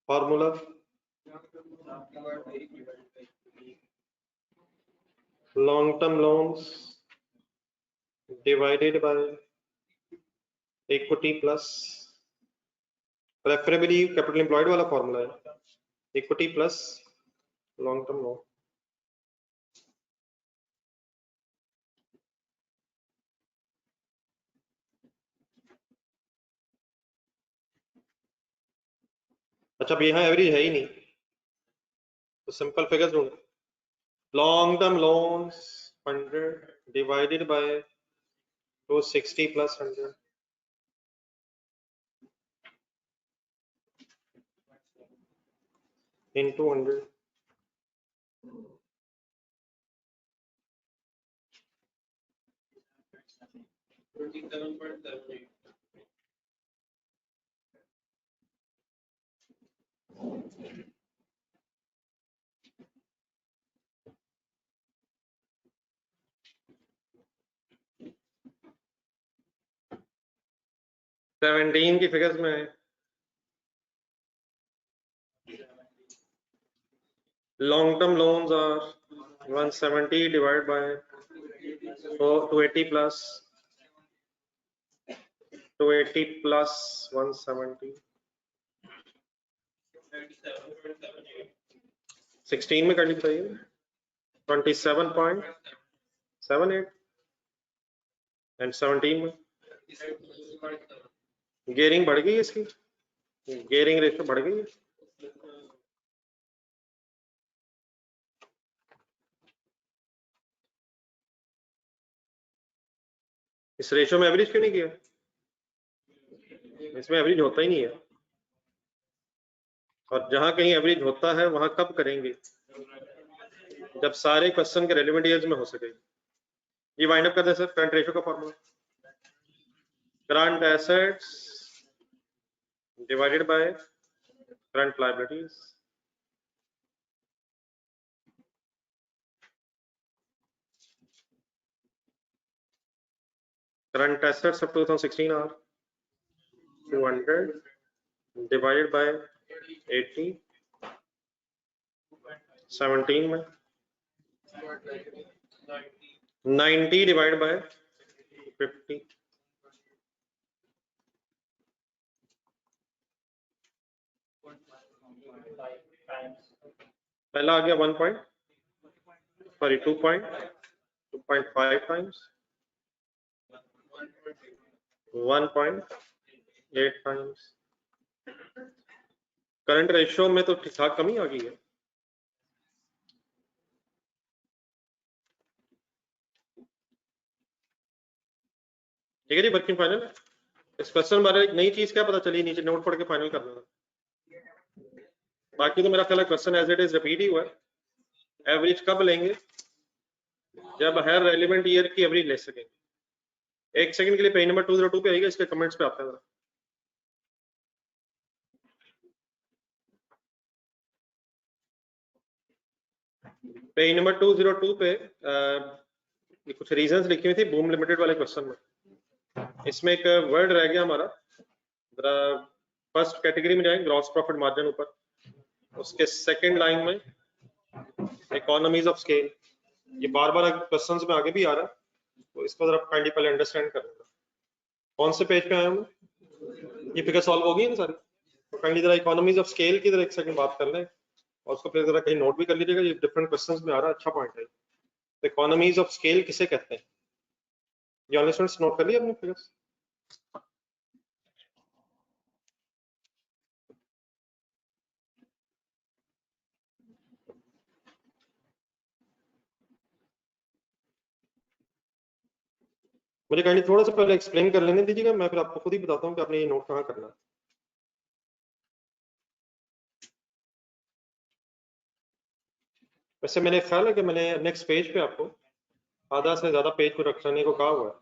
S1: formula, long term loans divided by equity plus, preferably capital employed वाला फॉर्मूला है, equity plus long term loan. अच्छा, अब यहाँ एवरेज है ही नहीं, तो सिंपल फिगर्स ढूंढो। Long term loans 100 divided by 260 plus 100 into 100. Seventeen की फिगर्स में है। Long term loans are 170 divide by 280 plus 170 16 में करनी चाहिए 27.78 एंड 17 में गेयरिंग बढ़ गई है इसकी, गेयरिंग रेशो बढ़ गई है। इस रेशो में एवरेज क्यों नहीं किया? इसमें एवरेज होता ही नहीं है, और जहां कहीं एवरेज होता है वहां कब करेंगे? जब सारे क्वेश्चन के रेलेवेंट ईयर्स में हो सके। ये वाइंड अप कर दें सर, करंट रेशो का formula current assets divided by current liabilities. Current assets of 2016 are 200 divided by 80 17 में 90 डिवाइड बाय 50 पहला आ गया 2.5 टाइम्स 1.8 टाइम्स। करंट रेशियो में तो ठीक ठाक कमी आ गई है। ठीक है जी, वर्किंग फाइनल। इस क्वेश्चन बारे एक नई चीज क्या पता चली, नीचे नोट पढ़ के फाइनल कर देना। बाकी तो मेरा ख्याल है question as it is repeat ही हुआ है। एवरेज कब लेंगे? जब हर रेलिवेंट ईयर की एवरेज ले सकेंगे। एक सेकंड के लिए पेज नंबर 202 पे आएगा, इसके कमेंट्स पे आते हैं। पेज नंबर 202 पे कुछ रीजंस लिखी हुई थी बूम लिमिटेड वाले क्वेश्चन में। इसमें एक वर्ड रह गया हमारा, फर्स्ट कैटेगरी में जाएंगे ग्रॉस प्रॉफिट मार्जिन ऊपर, उसके सेकंड लाइन में इकोनॉमीज ऑफ स्केल। ये बार बार क्वेश्चंस में आगे भी आ रहा है, तो इसको जरा काइंडली पहले अंडरस्टैंड कर लेना। कौन से पेज पे आए हम? ये फिगर सॉल्व हो गई है ना सारी? तो काइंडली जरा इकोनॉमीज ऑफ स्केल की जरा एक सेकंड बात कर लें, और उसको फिर जरा कहीं नोट भी कर लीजिएगा, ये डिफरेंट क्वेश्चंस में आ रहा है, अच्छा पॉइंट है। तो इकोनॉमीज ऑफ स्केल किसे कहते हैं? ये ऑनली स्टूडेंट्स नोट कर लिया अपने फिगर्स? मुझे काइंडली थोड़ा सा पहले एक्सप्लेन कर लेने दीजिएगा, मैं फिर आपको खुद ही बताता हूँ कि आपने ये नोट कहाँ करना है। वैसे मेरे ख्याल है कि मैंने नेक्स्ट पेज पे आपको आधा से ज्यादा पेज को रखने को कहा हुआ है,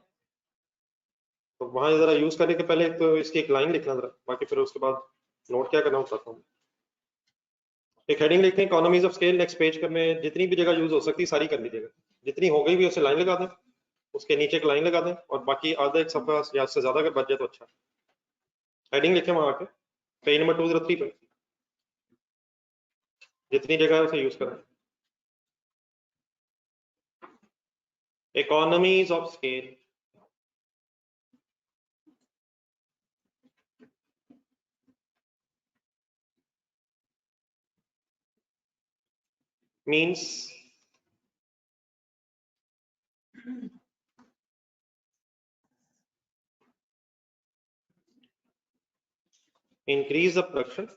S1: तो वहां जरा यूज करने के पहले तो इसकी एक लाइन लिखना जरा, बाकी फिर उसके बाद नोट क्या करना बताता हूँ। एक हेडिंग लिखें economies of scale, next page में जितनी भी जगह यूज हो सकती है सारी कर लीजिएगा, जितनी हो गई भी उसे लाइन लगा दें, उसके नीचे एक लाइन लगा दें, और बाकी आधा एक सफा या उससे ज्यादा अगर बच जाए तो अच्छा। हेडिंग लिखें वहां आके पेज नंबर 203 पे, जितनी जगह है उसे यूज करें। Economies of scale means increase the production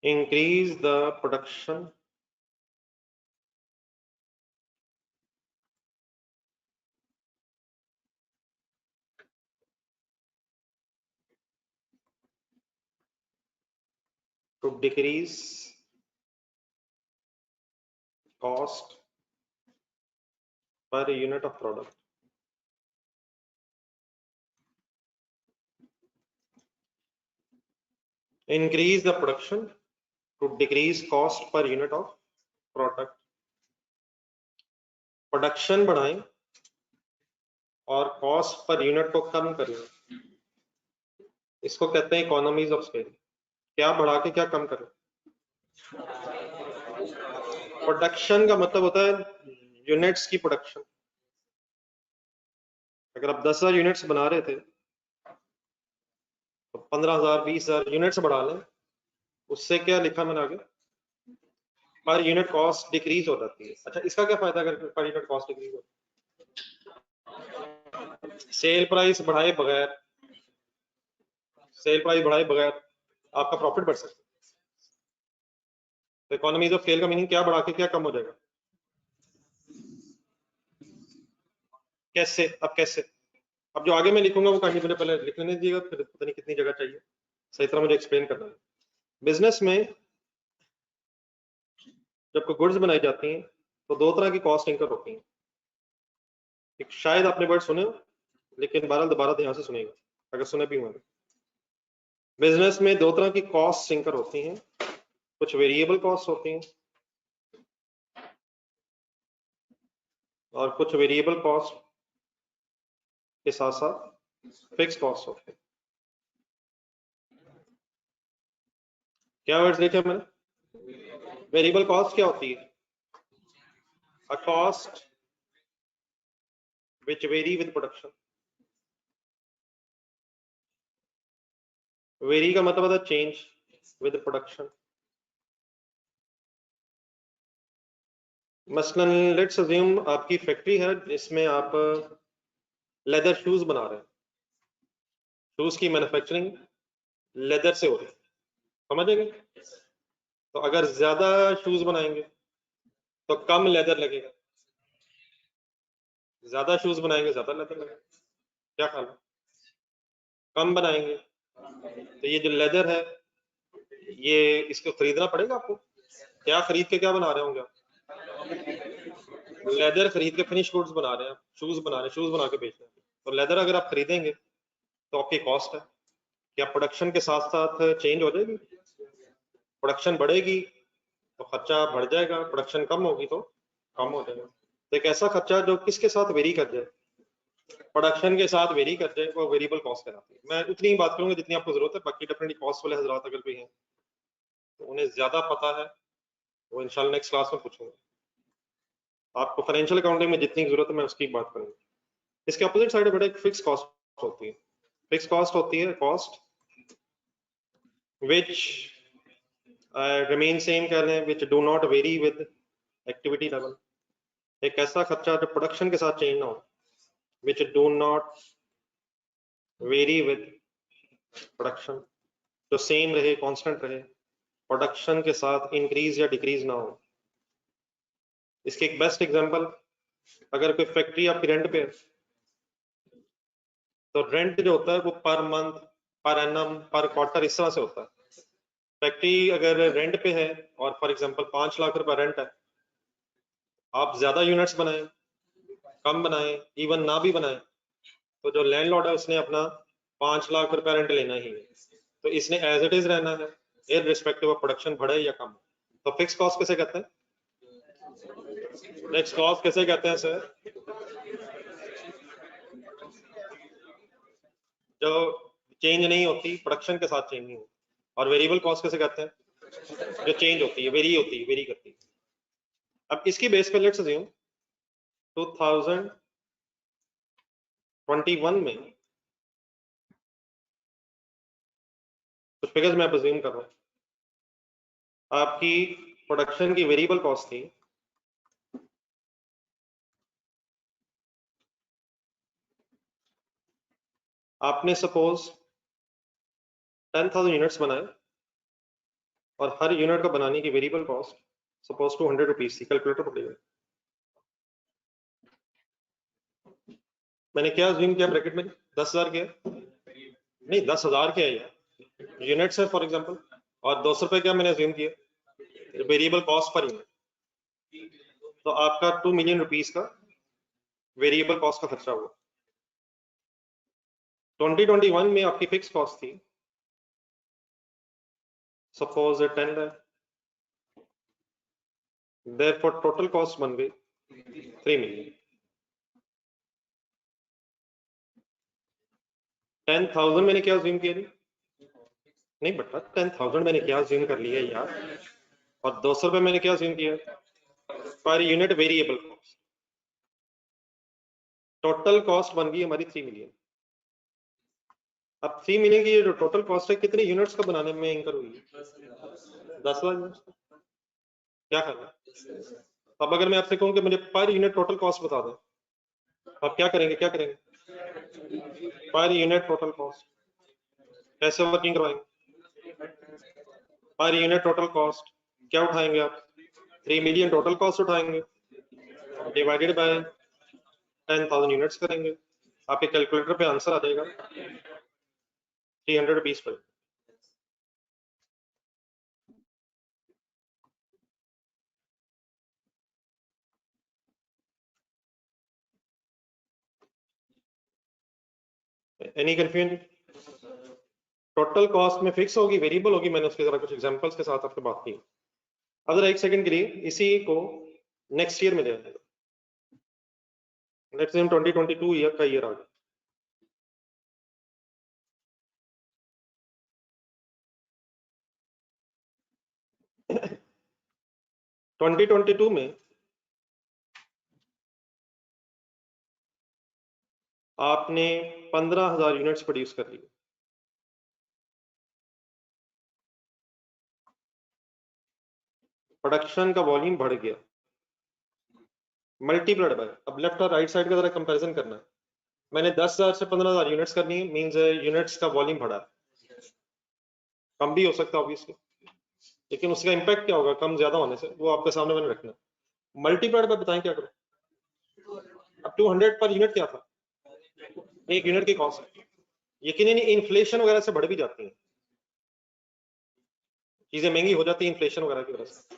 S1: increase the production to decrease cost per unit of product. Increase the production to decrease cost per unit of product. Production बढ़ाएं और cost per unit को कम करें, इसको कहते हैं economies of scale. क्या बढ़ा के क्या कम करें? प्रोडक्शन का मतलब होता है यूनिट्स की प्रोडक्शन। अगर आप 10,000 यूनिट्स बना रहे थे तो 15,000 20,000 यूनिट्स बढ़ा लें, उससे क्या लिखा मैंने आगे, पर यूनिट कॉस्ट डिक्रीज हो जाती है। अच्छा, इसका क्या फायदा अगर पर यूनिट कॉस्ट डिक्रीज हो? सेल प्राइस बढ़ाए बगैर आपका प्रॉफिट बढ़ सकता है। तो इकोनॉमीज ऑफ स्केल का मीनिंग क्या बढ़ा के क्या कम हो जाएगा? कैसे? अब कैसे? अब जो आगे मैं लिखूंगा वो कहानी मुझे पहले लिख लेने दीजिएगा, फिर पता नहीं कितनी जगह चाहिए, सही तरह मुझे एक्सप्लेन करना है। बिजनेस में जब कोई गुड्स बनाई जाती हैं तो दो तरह की कॉस्ट इंकर होती हैं। एक शायद आपने वर्ड सुने हो, लेकिन बहरहाल दोबारा ध्यान से सुनेगा अगर सुने भी होंगे। बिजनेस में दो तरह की कॉस्ट इंकर होती हैं, कुछ वेरिएबल कॉस्ट होती हैं और कुछ वेरिएबल कॉस्ट के साथ साथ फिक्स कॉस्ट होते हैं। क्या वर्ड्स लिखे मैंने? वेरिएबल कॉस्ट क्या होती है? A cost which vary with production. Very का मतलब होता है चेंज विद प्रोडक्शन। मसलन लेट्स अज्यूम आपकी फैक्ट्री है जिसमें आप लेदर शूज बना रहे हैं, शूज की मैन्युफैक्चरिंग लेदर से हो रही है, समझेंगे? तो अगर ज्यादा शूज बनाएंगे तो कम लेदर लगेगा, ज्यादा शूज बनाएंगे ज्यादा लेदर लगेगा। क्या ख्याल है? कम बनाएंगे तो ये जो लेदर है ये इसको खरीदना पड़ेगा आपको। क्या खरीद के क्या बना रहे होंगे आप? लेदर खरीद के फिनिश गुड्स बना रहे हैं, शूज बना रहे हैं, शूज बना के बेच रहे हैं। तो लेदर अगर आप खरीदेंगे तो आपकी कॉस्ट है। क्या प्रोडक्शन के साथ साथ चेंज हो जाएगी? प्रोडक्शन बढ़ेगी तो खर्चा बढ़ जाएगा, प्रोडक्शन कम होगी तो कम हो जाएगा। तो एक ऐसा खर्चा जो किसके साथ वेरी कर जाए, प्रोडक्शन के साथ वेरी कर जाए, वो वेरिएबल कॉस्ट कहलाती है। मैं उतनी ही बात करूंगा जितनी आपको जरूरत है, बाकी डेफिनेटली कॉस्ट वाले हजरात अगर कोई हैं तो उन्हें ज्यादा पता है, वो इंशाल्लाह नेक्स्ट क्लास में पूछूंगा। आपको फाइनेंशियल अकाउंटिंग में जितनी जरूरत है मैं उसकी बात करूंगा। इसके अपोजिट साइड में एक फिक्स कॉस्ट होती है। फिक्स कॉस्ट होती है कॉस्ट विच रिमेन सेम कह लें, which do not very with activity level. एक ऐसा खर्चा जो प्रोडक्शन के साथ चेंज ना हो, which do not very with production, जो सेम रहे, कांस्टेंट रहे, प्रोडक्शन के साथ इंक्रीज या डिक्रीज ना हो। इसके एक बेस्ट एग्जांपल, अगर कोई फैक्ट्री आपकी रेंट पे है तो रेंट जो होता है वो पर मंथ, पर एनम, पर क्वार्टर इस तरह से होता है। फैक्ट्री अगर रेंट पे है और फॉर एग्जांपल 5 लाख रुपए रेंट है, आप ज्यादा यूनिट्स बनाएं, कम बनाएं, इवन ना भी बनाएं, तो जो लैंडलॉर्ड है उसने अपना 5 लाख रुपए रेंट लेना ही है। तो इसने एज इट इज रहना है, इररिस्पेक्टिव ऑफ प्रोडक्शन बढ़े या कम। तो फिक्स कॉस्ट किसे कहते हैं? फिक्स कॉस्ट किसे कहते हैं सर? जो चेंज नहीं होती, प्रोडक्शन के साथ चेंज नहीं होती। और वेरिएबल कॉस्ट किसे कहते हैं? जो चेंज होती है, वेरी होती है, वेरी करती है। अब इसकी बेस पे लेट्स अज्यूम 2021 में कुछ फिगर्स मैं अज्यूम कर रहा हूँ, आपकी प्रोडक्शन की वेरिएबल कॉस्ट थी आपने सपोज 10,000 यूनिट्स बनाए और हर यूनिट का बनाने की वेरिएबल कॉस्ट सपोज 200 रुपीज थी, कैलकुलेटर पड़ेगा। मैंने क्या अज्यूम किया ब्रैकेट में, 10,000 किया, नहीं 10,000 क्या है यार, यूनिट्स है फॉर एग्जांपल, और 200 रुपए क्या मैंने अज्यूम किया वेरिएबल कॉस्ट पर यूनिट। तो आपका 2 मिलियन रुपीस का वेरिएबल कॉस्ट का खर्चा हुआ। 2021 में आपकी फिक्स कॉस्ट थी suppose 10 lakh, therefore total cost बन गई 3 मिलियन। 10,000 मैंने क्या अज्यूम किया नहीं बटा 10,000 मैंने क्या अज्यूम कर लिया यार, और 200 रुपए मैंने क्या अज्यूम किया per unit variable cost. Total cost बन गई हमारी 3 मिलियन। अब 3 मिलियन की ये जो टोटल कॉस्ट है कितने यूनिट्स का बनाने में इंकर हुई, 10,000 यूनिट्स। क्या करना, अब अगर मैं आपसे कहूं कि मुझे पर यूनिट टोटल कॉस्ट बता दो, आप क्या करेंगे, क्या करेंगे, पर यूनिट टोटल कॉस्ट कैसे वर्किंग करवाएंगे, पर यूनिट टोटल कॉस्ट क्या उठाएंगे आप, 3 मिलियन टोटल कॉस्ट उठाएंगे डिवाइडेड बाय 10,000 यूनिट्स करेंगे, आपके कैलकुलेटर पे आंसर आ जाएगा 300 rupees per. Any confusion, total cost में फिक्स होगी वेरिएबल होगी, मैंने उसके जरा कुछ एग्जांपल्स के साथ आपको बात की। अब जरा एक सेकंड के लिए इसी को नेक्स्ट ईयर में ले आएंगे, लेट्स से हम 2022 ईयर का ईयर आ गया। 2022 में आपने 15,000 यूनिट्स प्रोड्यूस कर ली, प्रोडक्शन का वॉल्यूम बढ़ गया, मल्टीप्लाइड बाय, अब लेफ्ट और राइट साइड का जरा कंपैरिजन करना है, मैंने 10,000 से 15,000 यूनिट्स करनी है, मींस यूनिट्स का वॉल्यूम बढ़ा, कम भी हो सकता है ऑब्वियसली, लेकिन उसका इंपैक्ट क्या होगा कम ज्यादा होने से, वो आपके सामने मैंने रखना है। मल्टीप्लाइड बाय बताएं क्या करो, अब 200 पर यूनिट क्या था, एक यूनिट की कॉस्ट, यकीनन इन्फ्लेशन वगैरह से बढ़ भी जाती है, चीजें महंगी हो जाती है इन्फ्लेशन वगैरह की वजह से।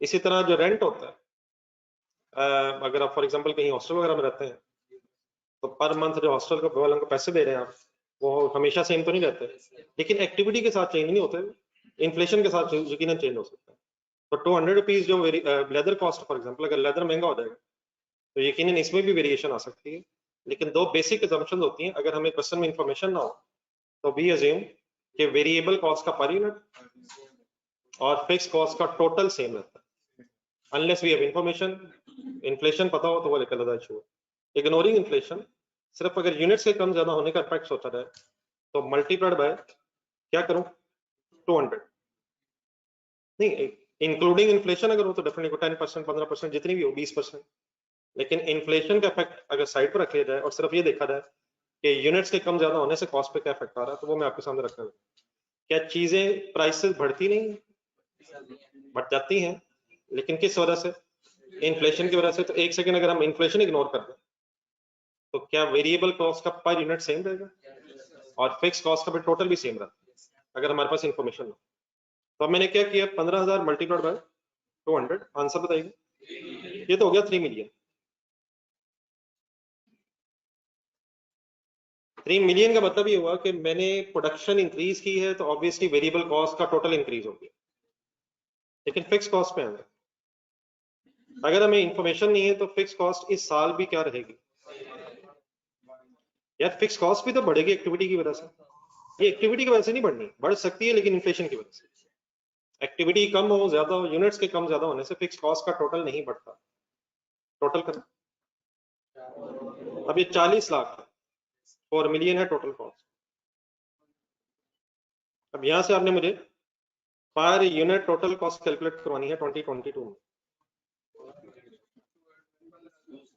S1: इसी तरह जो रेंट होता है, अगर आप फॉर एग्जांपल कहीं हॉस्टल वगैरह में रहते हैं तो पर मंथ जो हॉस्टल को वालों को पैसे दे रहे हैं आप, वो हमेशा सेम तो नहीं रहते, लेकिन एक्टिविटी के साथ चेंज नहीं होते, इन्फ्लेशन के साथ यकीनन चेंज हो सकता है। तो 200 रुपीज जो लेदर कॉस्ट फॉर एग्जांपल, अगर लेदर महंगा हो जाएगा तो यकीनन इसमें भी वेरिएशन आ सकती है, लेकिन दो बेसिक एजम्पशंस होती हैं, अगर हमें क्वेश्चन में इंफॉर्मेशन ना हो तो वी अज्यूम कि वेरिएबल कॉस्ट का पर यूनिट और फिक्स कॉस्ट का टोटल सेम रहता है, unless we have information, inflation पता हो तो वो लेकर अलग इशू है। इग्नोरिंग इन्फ्लेशन, सिर्फ अगर यूनिट्स के कम ज्यादा होने का इफेक्ट सोचा जाए तो मल्टीप्लाइड बाय क्या करूं 200, नहीं इंक्लूडिंग इन्फ्लेशन अगर हो तो डेफिनेटली 10% 15% जितनी भी हो 20%, लेकिन इन्फ्लेशन का इफेक्ट अगर साइड पर रख लिया जाए और सिर्फ ये देखा जाए कि यूनिट्स के कम ज्यादा होने से कॉस्ट पे क्या इफेक्ट आ रहा है, तो वो मैं आपके सामने रखना, क्या चीजें प्राइसेस बढ़ती नहीं, बढ़ जाती हैं, लेकिन किस वजह से, इन्फ्लेशन की वजह से। तो एक सेकंड अगर हम इन्फ्लेशन इग्नोर कर दें तो क्या वेरिएबल कॉस्ट का पर यूनिट सेम रहेगा और फिक्स कॉस्ट का भी टोटल भी सेम रहता है अगर हमारे पास इंफॉर्मेशन हो। तो अब मैंने क्या किया, 15,000 मल्टीप्लाइड बाय 200, आंसर बताइए, ये तो हो गया 3 मिलियन। 3 मिलियन का मतलब ये हुआ कि मैंने प्रोडक्शन इंक्रीज की है तो ऑब्वियसली वेरिएबल कॉस्ट का टोटल इंक्रीज हो गया, लेकिन फिक्स कॉस्ट पे आएंगे, अगर हमें इंफॉर्मेशन नहीं है तो फिक्स कॉस्ट इस साल भी क्या रहेगी यार, फिक्स कॉस्ट भी तो बढ़ेगी एक्टिविटी की वजह से, ये एक्टिविटी की वजह से नहीं बढ़नी, बढ़ सकती है लेकिन इन्फ्लेशन की वजह से, एक्टिविटी कम हो ज्यादा हो, यूनिट्स के कम ज्यादा होने से फिक्स कॉस्ट का टोटल नहीं बढ़ता, टोटल करना। अब ये 40 लाख 4 मिलियन है टोटल कॉस्ट। अब यहां से आपने मुझे per unit total cost calculate करवानी है 2022 में,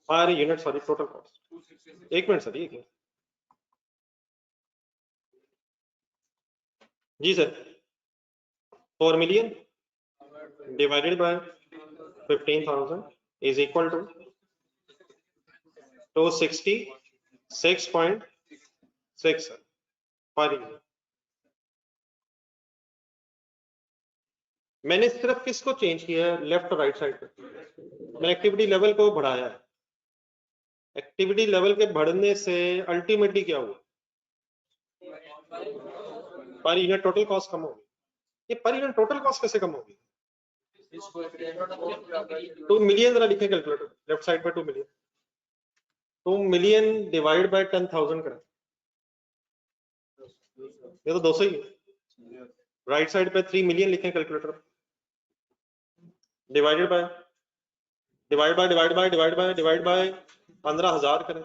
S1: per unit sorry total cost. एक मिनट सर, एक minute ji sir. 4 million divided by 15,000 is equal to 266.6 per unit. मैंने सिर्फ किसको चेंज किया है, लेफ्ट और राइट साइड पे। मैंने एक्टिविटी लेवल को बढ़ाया है। एक्टिविटी लेवल के बढ़ने से अल्टीमेटली क्या हुआ, पर यूनिट टोटल कॉस्ट कम होगी। ये पर यूनिट टोटल कॉस्ट कैसे कम होगी? 2 मिलियन जरा लिखे कैलकुलेटर, लेफ्ट साइड पे 2 मिलियन, 2 मिलियन डिवाइड बाय 10,000 करें, ये तो 200 ही है। राइट साइड पे 3 मिलियन लिखें कैलकुलेटर, डिवाइड बाय 15,000 करें।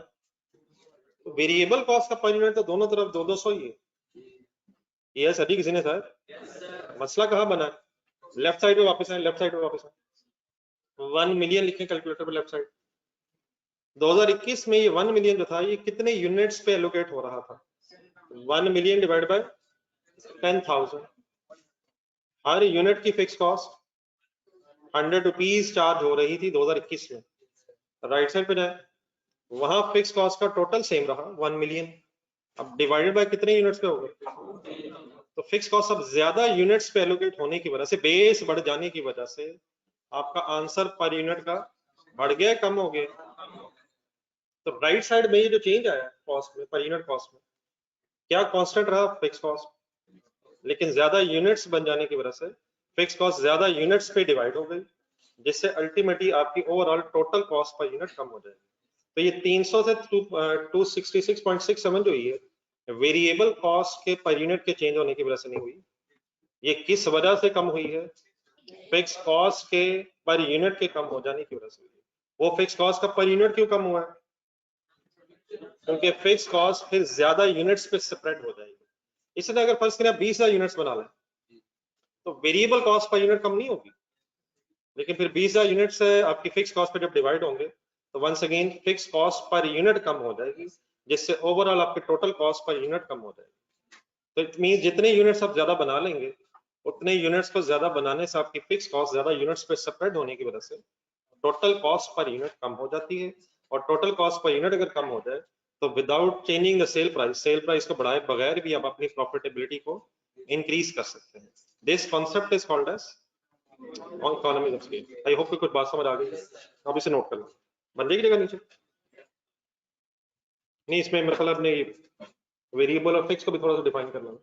S1: वेरिएबल कॉस्ट का पर यूनिट तो दोनों तरफ 200 ही है। ये सभी किसी ने सर मसला कहाँ बना है? लेफ्ट साइड पे वापस आए, लेफ्ट साइड पे वापस आए, 1 मिलियन लिखें कैलकुलेटर पे लेफ्ट साइड। 2021 में ये 1 मिलियन जो था ये कितने यूनिट्स पे एलोकेट हो रहा था? 1 million divide by 10,000। Her unit की फिक्स कॉस्ट 100 रुपीज चार्ज हो रही थी 2021 में। राइट साइड पे जाए, वहां फिक्स कॉस्ट का टोटल सेम रहा 1 मिलियन। अब डिवाइडेड बाय कितने यूनिट्स पे होगा? तो फिक्स कॉस्ट अब ज्यादा यूनिट्स पे एलोकेट होने की वजह से, बेस बढ़ जाने की वजह से आपका आंसर पर यूनिट का बढ़ गया, कम हो गया। तो राइट साइड में ये जो चेंज आया कॉस्ट में, पर यूनिट कॉस्ट में, क्या कांस्टेंट रहा? Fix cost. लेकिन ज्यादा यूनिट्स बन जाने की वजह से फिक्स कॉस्ट ज्यादा यूनिट्स पे डिवाइड हो गई, जिससे अल्टीमेटली आपकी overall total cost per unit कम हो जाएगी। तो ये 300 से 266.67 जो है वेरिएबल कॉस्ट के पर यूनिट के चेंज होने की वजह से नहीं हुई। ये किस वजह से कम हुई है? फिक्स कॉस्ट के पर यूनिट के कम हो जाने की वजह से। वो फिक्स कॉस्ट का पर यूनिट क्यों कम हुआ है? क्योंकि फिक्स कॉस्ट फिर ज्यादा यूनिट्स पे स्प्रेड हो जाएगी। इसलिए अगर फर्स्ट करें 20,000 यूनिट्स बना लें तो वेरिएबल कॉस्ट पर यूनिट कम नहीं होगी, लेकिन फिर 20,000 यूनिट से आपकी फिक्स कॉस्ट पे जब डिवाइड होंगे तो once again fix cost per unit कम हो जाएगी, जिससे ओवरऑल आपके टोटल कॉस्ट पर यूनिट कम हो जाएगी। तो इट मीन जितने यूनिट्स आप ज्यादा बना लेंगे उतने यूनिट्स को ज्यादा बनाने से आपकी फिक्स कॉस्ट ज्यादा यूनिट्स पे स्प्रेड होने की वजह से टोटल कॉस्ट पर यूनिट कम हो जाती है। और टोटल कॉस्ट पर यूनिट अगर कम हो जाए तो without changing the sale price को बढ़ाए बगैर भी आप अपनी प्रॉफिटेबिलिटी को इंक्रीज कर सकते हैं। This concept is called as economy of scale. I hope कि कुछ बात समझ आ गई। आप इसे नोट कर लो, बन जाएगी जगह नीचे। नहीं, इसमें मेरे ख्याल अपने वेरिएबल और फिक्स को भी थोड़ा सा डिफाइन करना है।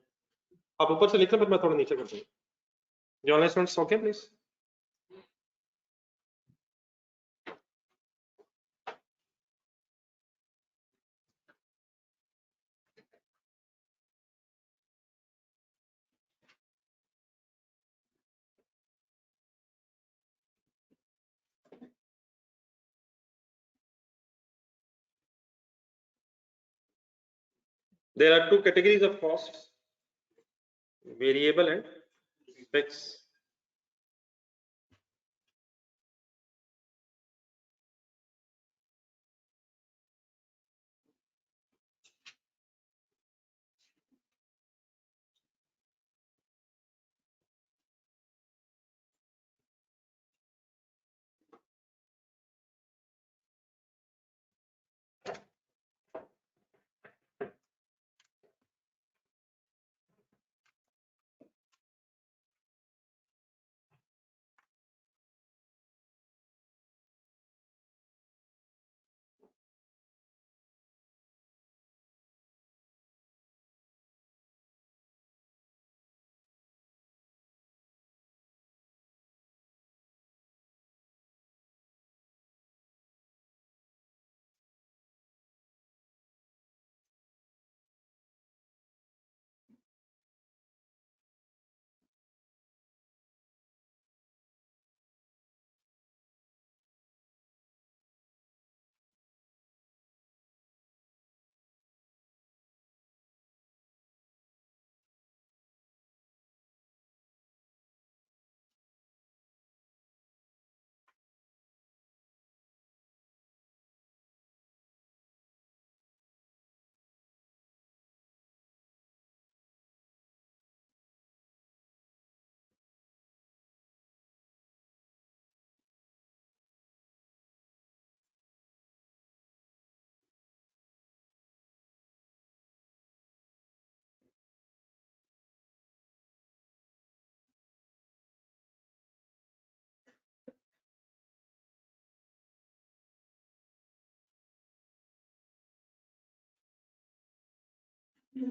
S1: आप ऊपर से लिख लें, फिर मैं थोड़ा नीचे कर दूंगा। जो online students okay please. There are two categories of costs, variable and fixed. जी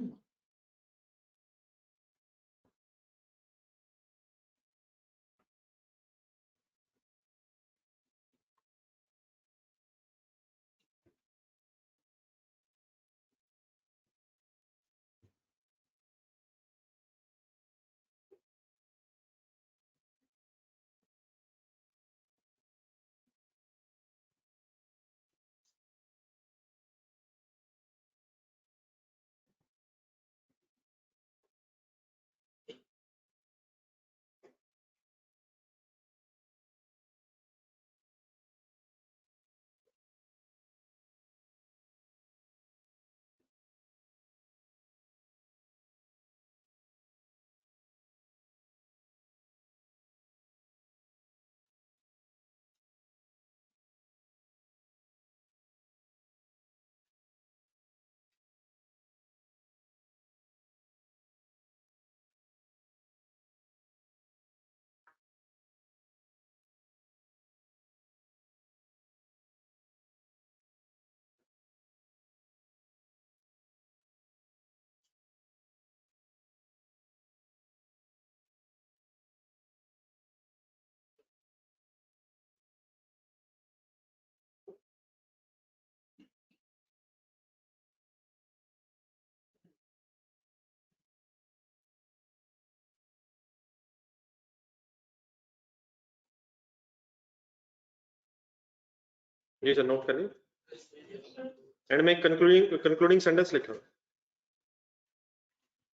S1: सर, नोट करिए। एंड में कंक्लूडिंग सेंटेंस लिखा,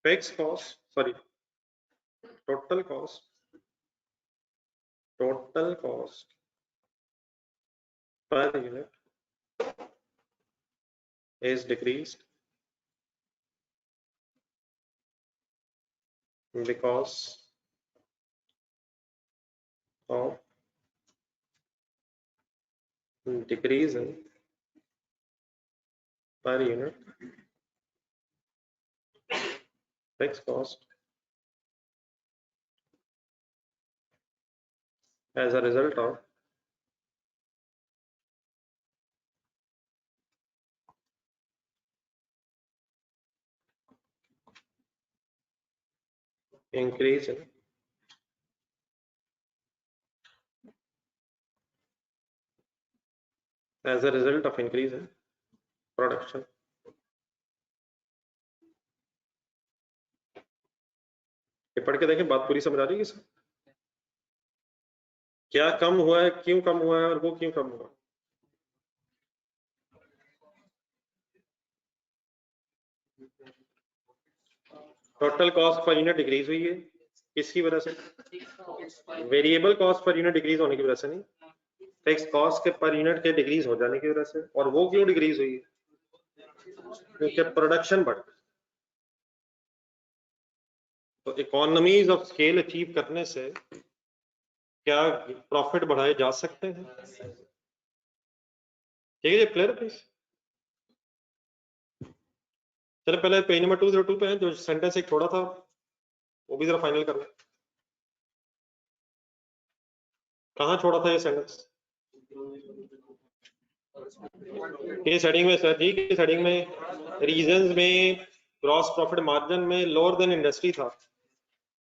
S1: fix cost, sorry, total cost per unit is decreased because of decrease in per unit fixed cost as a result of increase in production. ये पढ़ के देखें, बात पूरी समझ आ रही है सर? क्या कम हुआ है, क्यों कम हुआ है, और वो क्यों कम हुआ? Total cost per unit decrease हुई है, किसकी वजह से? Variable cost per unit decrease होने की वजह से नहीं, फिक्स कॉस्ट के पर यूनिट के डिक्रीज हो जाने की वजह से। और वो क्यों डिक्रीज हुई है? क्योंकि प्रोडक्शन बढ़ गई। तो इकोनॉमीज ऑफ स्केल अचीव करने से क्या प्रॉफिट बढ़ाए जा सकते हैं? ठीक है, क्लियर प्लीज? चलो पहले पेज नंबर 202 पे है, जो सेंटेंस एक छोड़ा था वो भी जरा फाइनल कर लें। कहाँ छोड़ा था ये सेंटेंस? केस हेडिंग में सर जी, केस हेडिंग में रीजंस में ग्रॉस प्रॉफिट मार्जिन में लोअर देन इंडस्ट्री था।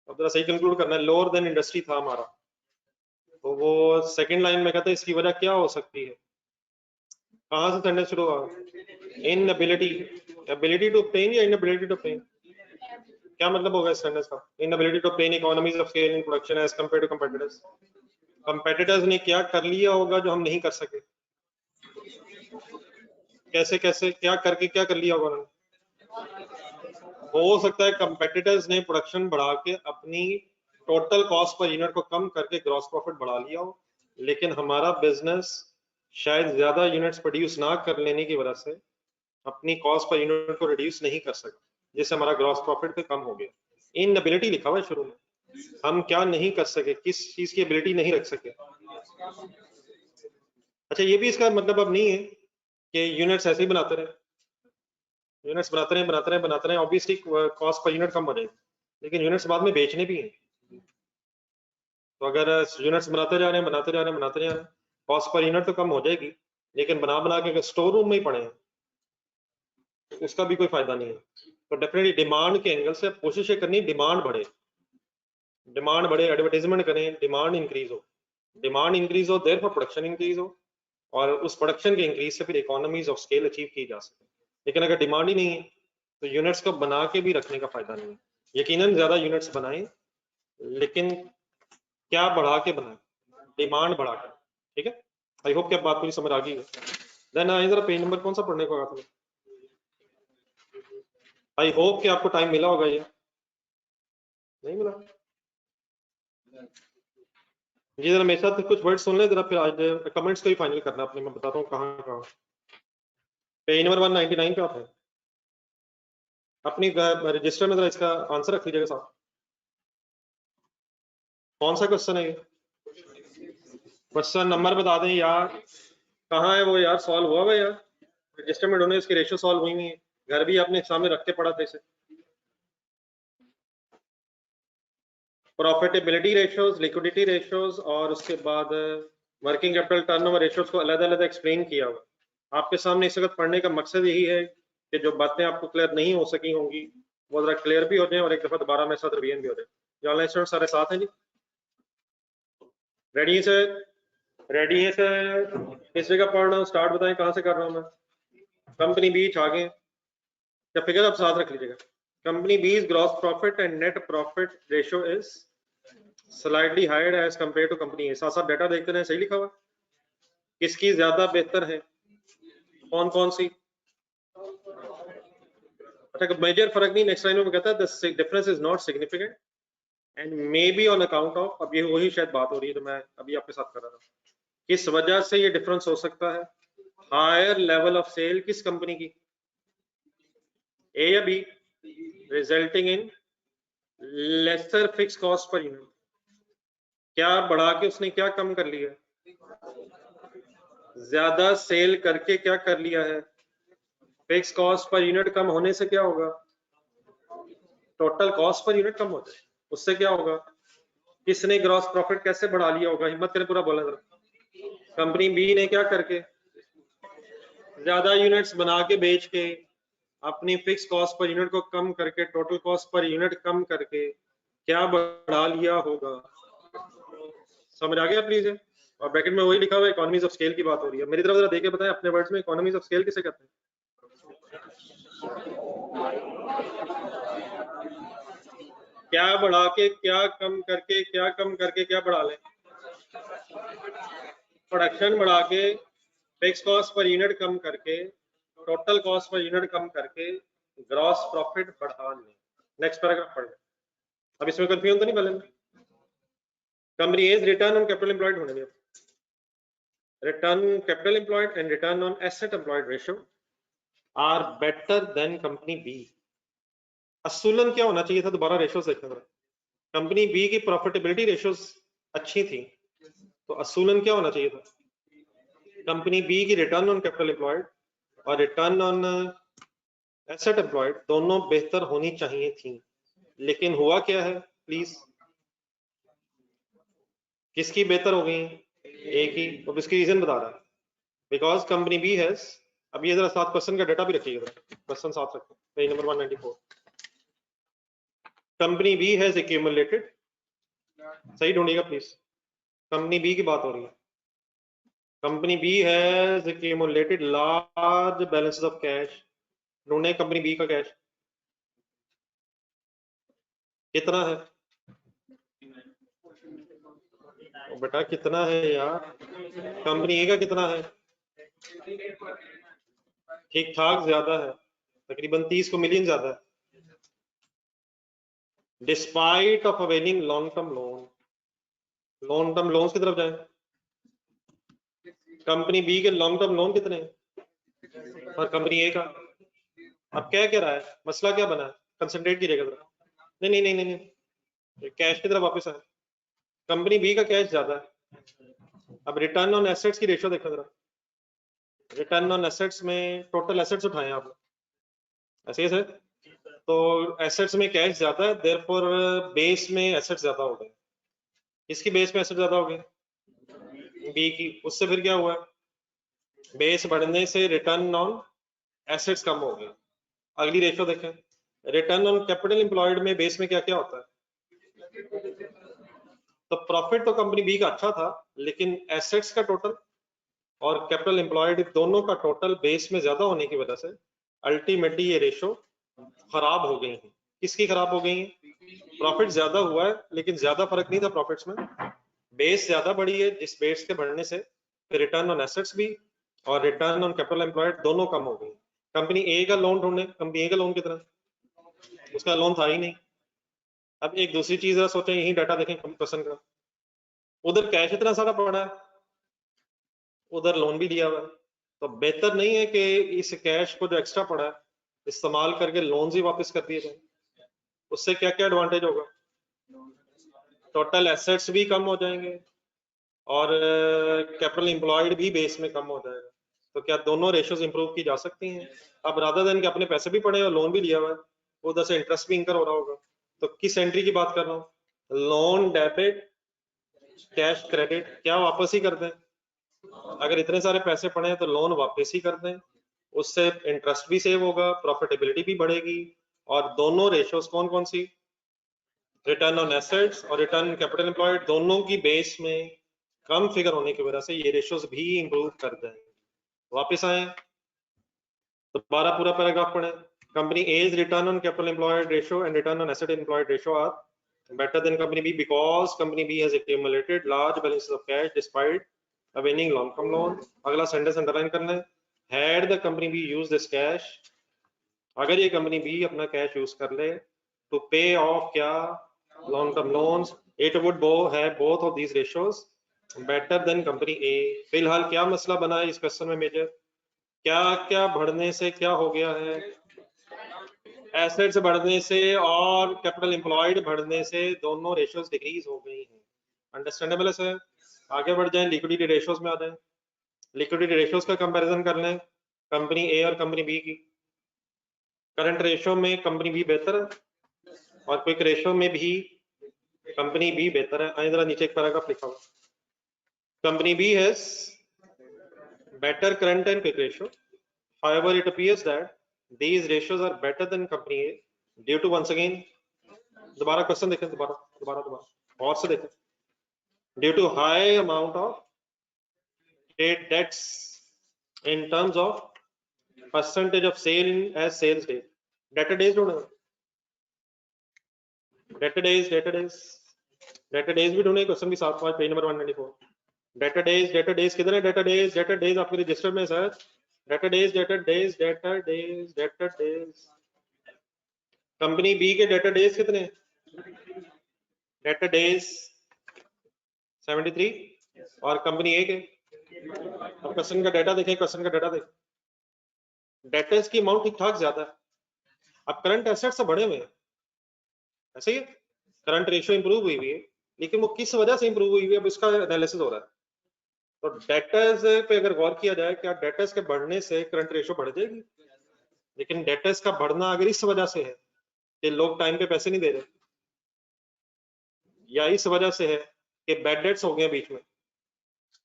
S1: अब जरा सही कंक्लूड करना है, लोअर देन इंडस्ट्री था हमारा। तो वो सेकंड लाइन में कहते हैं इसकी वजह क्या हो सकती है? कहाँ से सेंटेंस शुरू हुआ? इनएबिलिटी, एबिलिटी टू ऑब्टेन या इनएबिलिटी टू ऑब्टेन? क्या मतलब होगा इस सेंटेंस का? Inability to obtain economies of scale in production as compared to competitors. Competitors ने क्या कर लिया होगा जो हम नहीं कर सके? कैसे कैसे क्या करके क्या कर लिया होगा उन्होंने? हो सकता है कंपीटिटर्स ने प्रोडक्शन बढ़ा के अपनी टोटल कॉस्ट पर यूनिट को कम करके ग्रॉस प्रॉफिट बढ़ा लिया हो, लेकिन हमारा बिजनेस शायद ज्यादा यूनिट्स प्रोड्यूस ना कर लेने की वजह से अपनी कॉस्ट पर यूनिट को रिड्यूस नहीं कर सका, जिससे हमारा ग्रॉस प्रॉफिट पे कम हो गया। इनएबिलिटी लिखा हुआ है शुरू में, हम क्या नहीं कर सके, किस चीज की एबिलिटी नहीं रख सके। अच्छा, ये भी इसका मतलब अब नहीं है कि यूनिट्स ऐसे ही बनाते रहे, यूनिट्स बनाते रहे ऑब्वियसली कॉस्ट पर यूनिट कम हो जाएगी, लेकिन यूनिट्स बाद में बेचने भी हैं। तो अगर यूनिट्स बनाते जा रहे हैं, कॉस्ट पर यूनिट तो कम हो जाएगी, लेकिन बना के स्टोर रूम में ही पड़े हैं, उसका भी कोई फायदा नहीं है। तो डेफिनेटली डिमांड के एंगल से कोशिश करनी डिमांड बढ़े, एडवर्टाइजमेंट करें, डिमांड इंक्रीज हो, देयरफॉर प्रोडक्शन इंक्रीज हो, और उस प्रोडक्शन के इंक्रीज से फिर इकोनॉमीज ऑफ स्केल अचीव की जा सके। लेकिन अगर डिमांड ही नहीं है तो यूनिट्स को बना के भी रखने का फायदा नहीं है। यकीनन ज्यादा यूनिट्स बनाएं, लेकिन क्या बढ़ा के बनाएं, डिमांड बढ़ा कर। ठीक है, आई होप कि आप बात पूरी समझ आ गई है। देन आइए जरा पेज नंबर कौन सा पढ़ने को कहा था, आई होप कि आपको टाइम मिला होगा, ये नहीं मिला जी। जरा मेरे साथ कुछ वर्ड सुन ले जरा, फिर आज कमेंट्स को ही फाइनल करना अपने, मैं बताता हूँ कहाँ कहाँ। पेज नंबर 199 पे आप है, अपनी रजिस्टर में जरा इसका आंसर रख लीजिएगा साहब। कौन सा क्वेश्चन है ये? क्वेश्चन नंबर बता दें यार, कहाँ है वो यार, सॉल्व हुआ हुआ यार, रजिस्टर में दोनों इसकी रेशियो सॉल्व हुई नहीं है, घर भी आपने सामने रख के पढ़ा था इसे। प्रॉफिटेबिलिटी रेशियोज, लिक्विडिटी रेशियोज, और उसके बाद वर्किंग कैपिटल टर्नओवर रेशियोज को अलग अलग एक्सप्लेन किया हुआ। आपके सामने इस वक्त पढ़ने का मकसद यही है कि जो बातें आपको क्लियर नहीं हो सकी होंगी वो जरा क्लियर भी हो जाए, और एक दफा दोबारा मेरे साथ रिवीजन भी हो जाए। ऑनलाइन स्टूडेंट सारे साथ हैं जी, रेडी है सर? रेडी है सर? किस जगह पढ़ रहा हूँ, स्टार्ट बताएं कहाँ से कर रहा हूँ मैं। कंपनी बीच आगे या फिगर आप साथ रख लीजिएगा। Company B's gross profit and net profit ratio is slightly higher as compare to company A. साथ साथ डाटा देखते हैं, सही लिखा हुआ, किसकी ज्यादा बेहतर है, कौन कौन सी। अच्छा, मेजर फर्क नहीं, नेक्स्ट लाइन में कहता है the difference is not significant and may be on account of, अब ये वही शायद बात हो रही है जो मैं अभी आपके साथ कर रहा था, किस वजह से ये डिफरेंस हो सकता है। हायर लेवल ऑफ सेल किस कंपनी की, ए या B, resulting in lesser fix cost per unit. क्या बढ़ा के उसने क्या कम कर लिया, ज्यादा सेल करके क्या कर लिया है, फिक्स कॉस्ट पर यूनिट कम होने से क्या होगा, टोटल कॉस्ट पर यूनिट कम हो जाए, उससे क्या होगा, किसने ग्रॉस प्रॉफिट कैसे बढ़ा लिया होगा, हिम्मत करे पूरा बोला जरा। कंपनी बी ने क्या करके ज्यादा यूनिट्स बना के बेच के अपनी फिक्स कॉस्ट पर यूनिट को कम करके टोटल कॉस्ट पर यूनिट कम करके क्या बढ़ा लिया होगा। समझ आ गया प्लीज? और ब्रैकेट में वही लिखा हुआ है, इकोनॉमीज ऑफ स्केल की बात हो रही है। मेरी तरफ जरा देके बताएं अपने वर्ड्स में, इकोनॉमीज ऑफ स्केल किसे कहते हैं? क्या बढ़ा के क्या कम करके, क्या कम करके क्या बढ़ा लें, प्रोडक्शन बढ़ा के फिक्स कॉस्ट पर यूनिट कम करके टोटल कॉस्ट पर यूनिट कम करके ग्रॉस प्रॉफिट बढ़ा लें। नेक्स्ट पैराग्राफ पढ़ लें। अब इसमें कंफ्यूजन तो नहीं पहले में? Company A's return on capital employed होने में, return capital employed and return on asset employed ratio are better than company B. असूलन क्या होना चाहिए था, दोबारा रेशियोज देखना जरा। कंपनी बी की प्रॉफिटेबिलिटी रेशियोज अच्छी थी, तो असूलन क्या होना चाहिए था, कंपनी बी की रिटर्न ऑन कैपिटल एम्प्लॉयड और रिटर्न ऑन एसेट एम्प्लॉयड दोनों बेहतर होनी चाहिए थी। लेकिन हुआ क्या है प्लीज, किसकी बेहतर हो गई, एक ही। तो इसकी रीजन बता रहा है, बिकॉज कंपनी बी हैज, अब ये जरा साथ क्वेश्चन का डाटा भी रखिएगा, क्वेश्चन साथ रखें, page number 194। Company B has accumulated, सही ढूंढिएगा प्लीज, कंपनी बी की बात हो रही है। Company B has accumulated large balances of cash, ढूंढे कंपनी बी का कैश कितना है। ओ बेटा कितना है यार, कंपनी ए का कितना है, ठीक ठाक ज्यादा है, तकरीबन 30 को मिलियन ज्यादा है। Despite of availing long term loan, long term loans की तरफ जाए, कंपनी बी के लॉन्ग टर्म लोन कितने हैं और कंपनी ए का। अब क्या रहा है, मसला क्या बना है, कंसंट्रेट कीजिएगा जरा। नहीं नहीं नहीं नहीं, कैश की तरफ वापस आए, कंपनी बी का कैश ज्यादा है। अब रिटर्न ऑन एसेट्स की रेशियो देखो जरा, रिटर्न ऑन एसेट्स में टोटल एसेट्स उठाए आप, ऐसे ही सर, तो एसेट्स में कैश ज्यादा है, देयरफॉर बेस में एसेट्स ज्यादा हो गए। किसकी बेस में एसेट ज्यादा हो गए, बी की। उससे फिर क्या हुआ, बेस बढ़ने से रिटर्न ऑन एसेट्स कम हो गए। अगली रेशियो देखें, रिटर्न ऑन कैपिटल एम्प्लॉयड में बेस में क्या क्या होता है? तो प्रॉफिट तो कंपनी बी का अच्छा था, लेकिन एसेट्स का टोटल और कैपिटल एम्प्लॉयड दोनों का टोटल बेस में ज्यादा होने की वजह से अल्टीमेटली ये रेशो खराब हो गई है। किसकी खराब हो गई है? प्रॉफिट ज्यादा हुआ है, लेकिन ज्यादा फर्क नहीं था प्रॉफिट्स में। बेस ज्यादा बढ़ी है, जिस बेस के बढ़ने से रिटर्न ऑन एसेट्स भी और रिटर्न ऑन कैपिटल एम्प्लॉयड दोनों कम हो गई। कंपनी ए का लोन ढूंढे, कंपनी ए का लोन कितना? उसका लोन था ही नहीं। अब एक दूसरी चीज जरा सोचें, यही डाटा देखें कंपनी का, उधर कैश इतना सारा पड़ा है, उधर लोन भी दिया हुआ है। तो बेहतर नहीं है कि इस कैश को जो एक्स्ट्रा पड़ा है इस्तेमाल करके लोन ही वापस कर दिए जाए? उससे क्या क्या एडवांटेज होगा? टोटल एसेट्स भी कम हो जाएंगे और कैपिटल एम्प्लॉयड भी बेस में कम हो जाएगा। तो क्या दोनों रेशियोज इंप्रूव की जा सकती हैं? अब रादर देन कि अपने पैसे भी पड़े और लोन भी लिया हुआ है, उधर से इंटरेस्ट भी इंकर हो रहा होगा। तो किस एंट्री की बात कर रहा हूँ? लोन डेबिट कैश क्रेडिट, क्या वापस ही कर दें? अगर इतने सारे पैसे पड़े हैं तो लोन वापस ही कर दें, उससे इंटरेस्ट भी सेव होगा, प्रॉफिटेबिलिटी भी बढ़ेगी। और दोनों रेशियोज कौन कौन सी? रिटर्न ऑन एसेट्स और रिटर्न कैपिटल एम्प्लॉयड, दोनों की बेस में कम फिगर होने की वजह से ये रेशियोज भी इंप्रूव कर दें। वापस आए, दोबारा पूरा पैराग्राफ पढ़ें। Company A's return on capital employed ratio and return on asset employed ratio are better than company B because company B has accumulated large balances of cash despite availing long-term loan. अगला sentence underline करना है, had the company B used this cash, अगर ये company B अपना cash use कर ले to pay off क्या? long-term loans, it would have both of these ratios better than company A. फिलहाल क्या मसला बना है इस क्वेश्चन में मेजर? क्या क्या बढ़ने से क्या हो गया है? एसेट्स बढ़ने से और कैपिटल एम्प्लॉयड बढ़ने से दोनों रेशियोज डिक्रीज हो गई हैं। अंडरस्टैंडेबल है सर? आगे बढ़ जाएं, लिक्विडिटी रेशियोज में आ जाएं। लिक्विडिटी रेशियोज का कंपैरिजन कर लें कंपनी ए और कंपनी बी की। करंट रेशियो में कंपनी बी बेहतर है और क्विक रेशियो में भी कंपनी बी बेहतर है। आइए जरा नीचे एक पैराग्राफ लिखा हुआ, company B has better current and quick ratio. However, it appears that these ratios are better than company A due to once again, दोबारा क्वेश्चन देखें, दोबारा और से देखें, due to high amount of trade debts in terms of percentage of sale as sales day. Debtor days ढूंढे, debtor days भी ढूंढे, question भी 7 पेज नंबर 194। डेटर डेज किधर है? डेटर डेज आपके रजिस्टर में sir, debtor days company B के debtor days कितने? डेटर डेज 73 और कंपनी ए के, अब क्वेश्चन का डाटा देखें, क्वेश्चन का डाटा देखें, डेटर्स की अमाउंट ठीक ठाक ज्यादा है। अब करंट एसेट्स बढ़े हुए हैं, ऐसे ही करंट रेशियो इंप्रूव हुई है, लेकिन वो किस वजह से इंप्रूव हुई है, अब इसका एनालिसिस हो रहा है। तो डेटर्स पे अगर गौर किया जाए, क्या डेटर्स के बढ़ने से करंट रेशियो बढ़ जाएगी? लेकिन डेटर्स का बढ़ना अगर इस वजह से है कि लोग टाइम पे पैसे नहीं दे रहे, या इस वजह से है कि बैड डेट्स हो गए बीच में,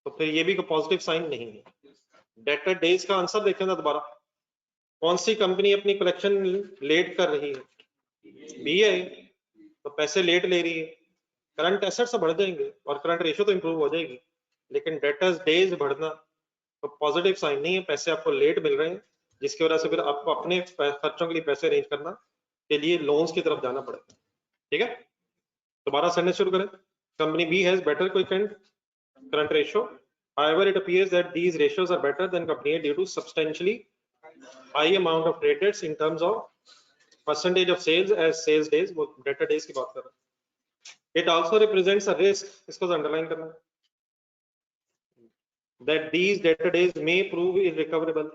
S1: तो फिर ये भी पॉजिटिव साइन नहीं है। डेटर डेज का आंसर देखें ना दोबारा, कौन सी कंपनी अपनी कलेक्शन लेट कर रही है? बी है, तो पैसे लेट ले रही है, करंट एसेट्स बढ़ जाएंगे और करंट रेशियो तो इंप्रूव हो जाएगी, लेकिन डेटर्स डेज बढ़ना तो पॉजिटिव साइन नहीं है, पैसे आपको लेट मिल रहे हैं, जिसकी वजह से फिर आपको अपने खर्चों के लिए पैसे अरेंज करना के लिए लोन्स की तरफ जाना पड़ेगा। ठीक है, दोबारा सेंटेंस शुरू करें, company B has better quick and current ratio, however it appears that these ratios are better than company A due to substantially high amount of trade debts in terms of percentage of sales as sales days, वो debtor days की बात कर रहे हैं। It also represents a risk, इसको underline करना है, that these debtor days may prove irrecoverable।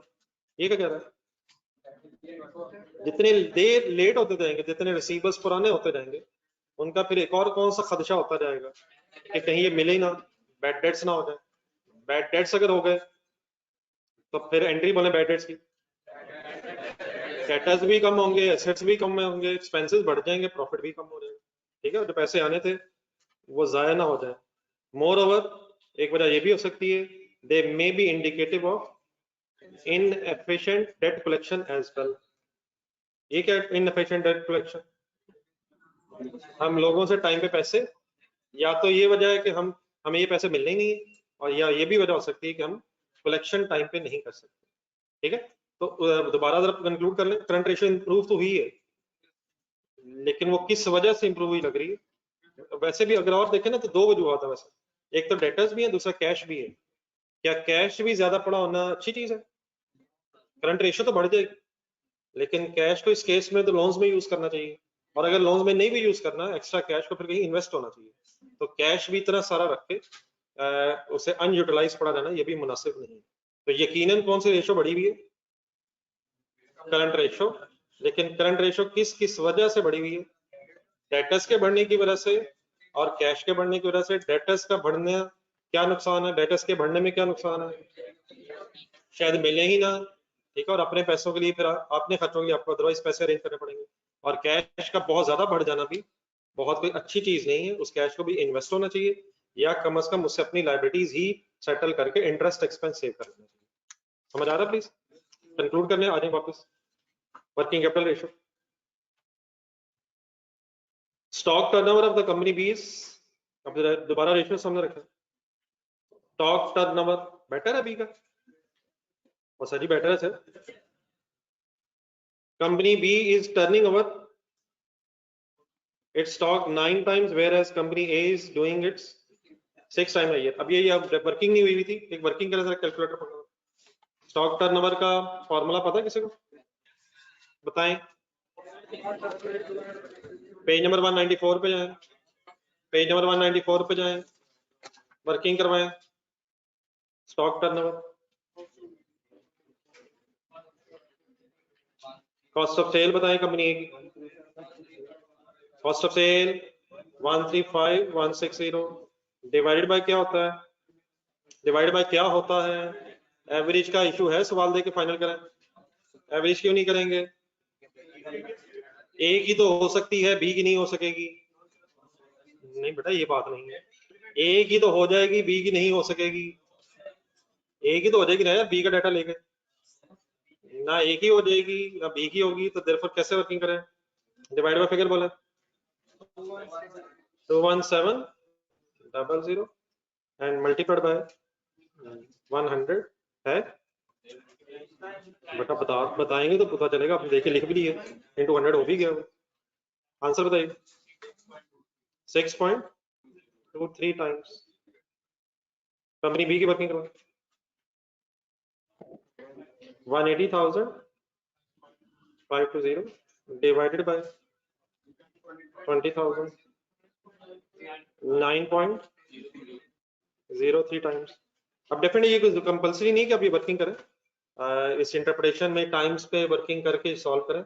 S1: ये क्या कह रहा है? जितने देर लेट होते जाएंगे, जितने रिसीवर्स पुराने होते जाएंगे, उनका फिर एक और कौन सा खदशा होता जाएगा कि कहीं ये मिले ही ना, बैड डेट्स ना हो जाए। बैड डेट्स अगर हो गए तो फिर एंट्री बोले बैड डेट्स की, डेटर्स भी कम होंगे, एसेट्स भी कम होंगे, एक्सपेंसेस बढ़ जाएंगे, प्रॉफिट भी कम हो जाएगा। ठीक है, जो पैसे आने थे वो जाया ना हो जाए। मोर ओवर एक वजह ये भी हो सकती है, they may be indicative of inefficient debt collection as well। ये क्या इनएफिशिएंट डेट कलेक्शन? हम लोगों से टाइम पे पैसे, या तो ये वजह है कि हमें ये पैसे मिलने ही नहीं है, और या ये भी वजह हो सकती है कि हम कलेक्शन टाइम पे नहीं कर सकते। ठीक है, तो दोबारा जरा कंक्लूड कर लें। करंट रेशियो इंप्रूव तो हुई है, लेकिन वो किस वजह से इंप्रूव हुई लग रही है? वैसे भी अगर और देखें ना तो दो वजूहत है वैसे, एक तो डेटर्स भी है, दूसरा कैश भी है। क्या कैश भी ज्यादा पड़ा होना अच्छी चीज है? करंट रेशियो तो बढ़ जाएगी, लेकिन कैश को इस केस में तो लोन्स में यूज करना चाहिए, और अगर लोन्स में नहीं भी यूज करना, एक्स्ट्रा कैश को फिर कहीं इन्वेस्ट होना चाहिए। तो कैश भी इतना सारा रख के उसे अनयूटिलाइज पड़ा रहना ये भी मुनासिब नहीं है। तो यकीनन कौन सी रेशो बढ़ी हुई है? Current ratio. लेकिन करंट रेशो किस किस वजह से बढ़ी हुई है? डेटर्स के बढ़ने की वजह से और कैश के बढ़ने की वजह से। डेटर्स का बढ़ने क्या नुकसान है? डेटर्स के बढ़ने में क्या नुकसान है? शायद मिले ही ना, ठीक है, और अपने पैसों के लिए फिर अपने खर्चों के लिए आपको अदरवाइज पैसे अरेंज करने पड़ेंगे। और कैश का बहुत ज्यादा बढ़ जाना भी बहुत कोई अच्छी चीज नहीं है। उस कैश को भी इन्वेस्ट होना चाहिए, या कम से कम उससे अपनी लाइबिलिटीज ही सेटल करके इंटरेस्ट एक्सपेंस सेव कर लेना चाहिए। समझ आ रहा? प्लीज कंक्लूड करने आ जाए वापस। Working capital ratio, stock turnover of the company 20। अब दोबारा रेशियो सामने रखा, स्टॉक टर्नओवर बेटर है अभी का, और सर बेटर है sir. Company B is turning over its stock 9 times, whereas company A is doing its 6 times a year. अब ये अब वर्किंग नहीं हुई थी, एक वर्किंग करें जरा कैलकुलेटर पकड़ो। स्टॉक टर्नओवर का फॉर्मूला पता है किसी को? बताएं। पेज नंबर 194 पे जाएं, पेज नंबर 194 पे जाएं, वर्किंग करवाएं stock turnover. Cost of sale बताएं कंपनी ए की। Cost of sale 135160 divided by क्या होता है? डिवाइड बाय क्या होता है? एवरेज का इशू है, सवाल दे के फाइनल करें। एवरेज क्यों नहीं करेंगे? ए की तो हो सकती है, बी की नहीं हो सकेगी। नहीं बेटा ये बात नहीं है, ए की तो हो जाएगी, बी की नहीं हो सकेगी। ए की तो हो जाएगी ना यार, बी का डाटा लेके ना ए की हो जाएगी ना बी की होगी, तो देयरफॉर कैसे वर्किंग करें? डिवाइड बाय फिगर बोला 21700 एंड मल्टीप्लाइड बाय 100 है। बेटा बताएंगे तो पता चलेगा, आपने देखे लिख भी लिए, इंटू 100 हो भी गया। आंसर बताइए। 6.23 टाइम्स। कंपनी बी की वर्किंग करवा 180,520 डिवाइडेड बाय 20,000 9.03 टाइम्स। अब डेफिनेटली ये कुछ कंपलसरी नहीं कि आप ये वर्किंग करें, इस इंटरप्रिटेशन में टाइम्स पे वर्किंग करके सॉल्व करें,